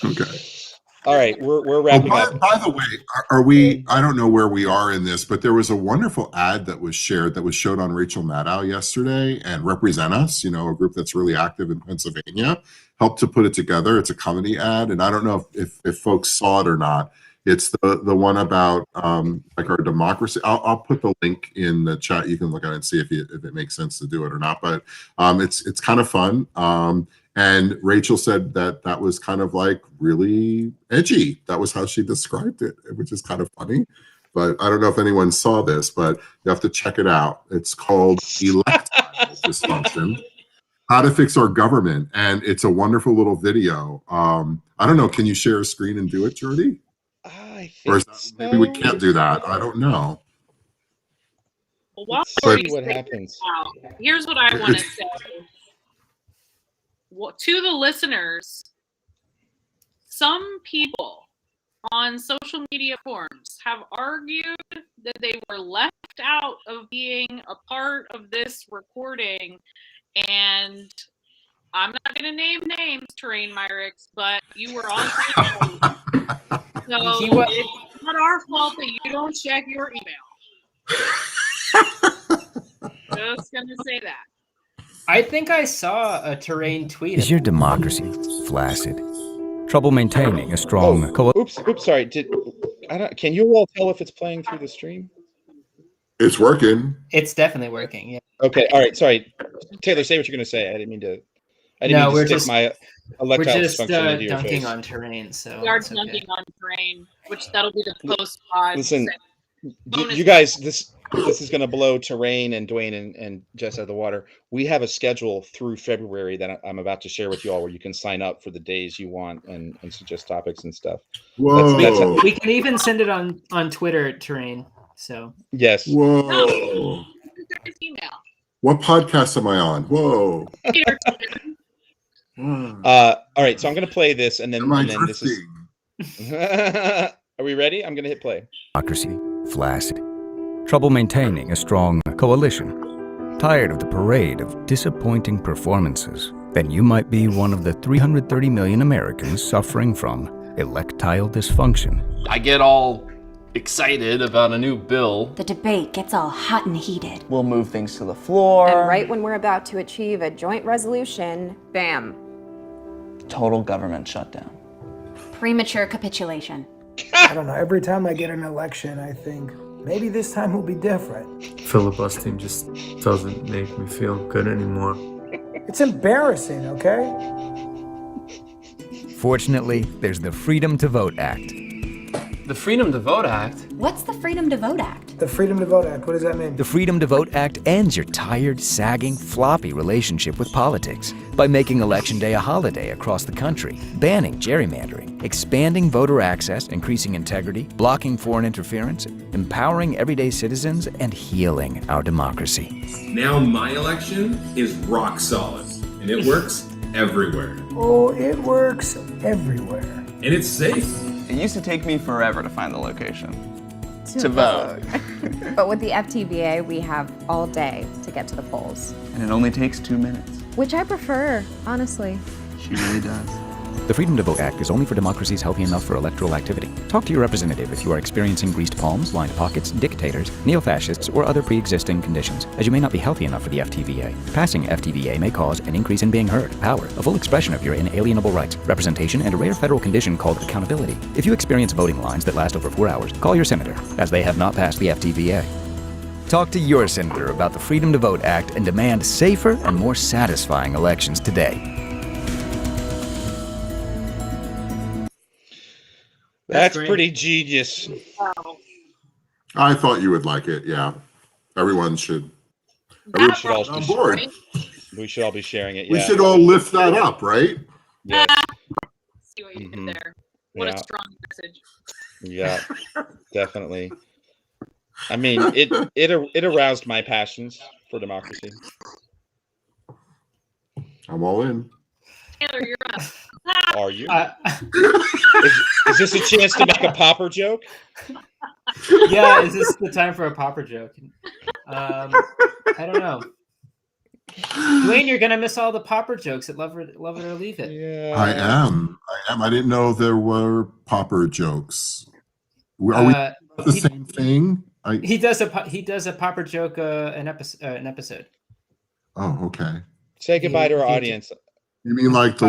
[SPEAKER 2] okay.
[SPEAKER 1] All right, we're wrapping up.
[SPEAKER 2] By the way, are we? I don't know where we are in this, but there was a wonderful ad that was shared that was showed on Rachel Maddow yesterday, and Represent Us, a group that's really active in Pennsylvania, helped to put it together. It's a comedy ad, and I don't know if folks saw it or not. It's the one about like our democracy. I'll put the link in the chat. You can look at it and see if it makes sense to do it or not. But it's kind of fun. And Rachel said that was kind of like really edgy. That was how she described it, which is kind of funny. But I don't know if anyone saw this, but you have to check it out. It's called Electile Dysfunction: How to Fix Our Government. And it's a wonderful little video. I don't know. Can you share a screen and do it, Jordy?
[SPEAKER 1] I
[SPEAKER 2] Or
[SPEAKER 1] think so.
[SPEAKER 2] maybe we can't do that. I don't know.
[SPEAKER 3] Well, while
[SPEAKER 1] Let's
[SPEAKER 3] Jordy's
[SPEAKER 1] see what
[SPEAKER 3] figuring
[SPEAKER 1] happens.
[SPEAKER 3] it out, here's what I want to say. To the listeners, some people on social media forums have argued that they were left out of being a part of this recording, and I'm not going to name names, Terrain Myricks, but you were on. So it's not our fault that you don't check your email. Just going to say that.
[SPEAKER 4] I think I saw a Terrain tweet.
[SPEAKER 5] Is your democracy flaccid? Trouble maintaining a strong
[SPEAKER 1] Oops, sorry. Can you all tell if it's playing through the stream?
[SPEAKER 2] It's working.
[SPEAKER 4] It's definitely working. Yeah.
[SPEAKER 1] Okay. All right. Sorry, Taylor. Say what you're going to say. I didn't mean to.
[SPEAKER 4] We're
[SPEAKER 1] stick my electile
[SPEAKER 4] We're just
[SPEAKER 1] dysfunction into your
[SPEAKER 4] dunking
[SPEAKER 1] face.
[SPEAKER 4] on Terrain. So
[SPEAKER 3] We are
[SPEAKER 4] it's
[SPEAKER 3] dunking
[SPEAKER 4] okay.
[SPEAKER 3] on Terrain, which that'll be the post-pod.
[SPEAKER 1] Listen,
[SPEAKER 3] bonus
[SPEAKER 1] you guys, this is going to blow Terrain and Dwayne and Jess out of the water. We have a schedule through February that I'm about to share with you all, where you can sign up for the days you want and suggest topics and stuff.
[SPEAKER 2] Whoa.
[SPEAKER 4] We can even send it on Twitter, Terrain. So
[SPEAKER 1] Yes.
[SPEAKER 2] Whoa.
[SPEAKER 3] Email.
[SPEAKER 2] What podcast am I on? Whoa.
[SPEAKER 1] All right. So I'm going to play this, and then this is.
[SPEAKER 2] Drifting?
[SPEAKER 1] Are we ready? I'm going to hit play.
[SPEAKER 5] democracy flaccid. Trouble maintaining a strong coalition. Tired of the parade of disappointing performances? Then you might be one of the 330 million Americans suffering from electile dysfunction.
[SPEAKER 6] I get all excited about a new bill.
[SPEAKER 7] The debate gets all hot and heated.
[SPEAKER 8] We'll move things to the floor.
[SPEAKER 9] And right when we're about to achieve a joint resolution, bam.
[SPEAKER 8] Total government shutdown.
[SPEAKER 7] Premature capitulation.
[SPEAKER 10] I don't know. Every time I get an election, I think maybe this time will be different.
[SPEAKER 11] Filibustering just doesn't make me feel good anymore.
[SPEAKER 10] It's embarrassing, okay?
[SPEAKER 5] Fortunately, there's the Freedom to Vote Act.
[SPEAKER 6] The Freedom to Vote Act?
[SPEAKER 7] What's the Freedom to Vote Act?
[SPEAKER 10] The Freedom to Vote Act, what does that mean?
[SPEAKER 5] The Freedom to Vote Act ends your tired, sagging, floppy relationship with politics by making Election Day a holiday across the country, banning gerrymandering, expanding voter access, increasing integrity, blocking foreign interference, empowering everyday citizens, and healing our democracy.
[SPEAKER 12] Now my election is rock solid, and it works everywhere.
[SPEAKER 10] Oh, it works everywhere.
[SPEAKER 12] And it's safe.
[SPEAKER 8] It used to take me forever to find the location to vote.
[SPEAKER 9] But with the FTVA, we have all day to get to the polls.
[SPEAKER 8] And it only takes 2 minutes.
[SPEAKER 9] Which I prefer, honestly.
[SPEAKER 8] She really does.
[SPEAKER 5] The Freedom to Vote Act is only for democracies healthy enough for electoral activity. Talk to your representative if you are experiencing greased palms, lined pockets, dictators, neo-fascists, or other pre-existing conditions, as you may not be healthy enough for the FTVA. Passing FTVA may cause an increase in being heard, power, a full expression of your inalienable rights, representation, and a rare federal condition called accountability. If you experience voting lines that last over 4 hours, call your senator, as they have not passed the FTVA. Talk to your senator about the Freedom to Vote Act and demand safer and more satisfying elections today.
[SPEAKER 1] That's pretty genius.
[SPEAKER 3] Wow.
[SPEAKER 2] I thought you would like it. Yeah, everyone should.
[SPEAKER 1] We should all
[SPEAKER 2] on board.
[SPEAKER 1] We should all be sharing it.
[SPEAKER 2] We
[SPEAKER 1] Yeah.
[SPEAKER 2] should all lift that up, right?
[SPEAKER 1] Yes.
[SPEAKER 3] See what you did there. What a strong message.
[SPEAKER 1] Yeah, definitely. I mean, it aroused my passions for democracy.
[SPEAKER 2] I'm all in.
[SPEAKER 3] Taylor, you're up.
[SPEAKER 1] Are you? Is this a chance to make a popper joke?
[SPEAKER 4] Yeah, is this the time for a popper joke? I don't know. Dwayne, you're gonna miss all the popper jokes at Love It or Leave It.
[SPEAKER 1] Yeah.
[SPEAKER 2] I am. I didn't know there were popper jokes. Are we the same thing?
[SPEAKER 4] He does a popper joke an episode.
[SPEAKER 2] Oh, okay.
[SPEAKER 1] Say goodbye to our audience.
[SPEAKER 2] You mean like the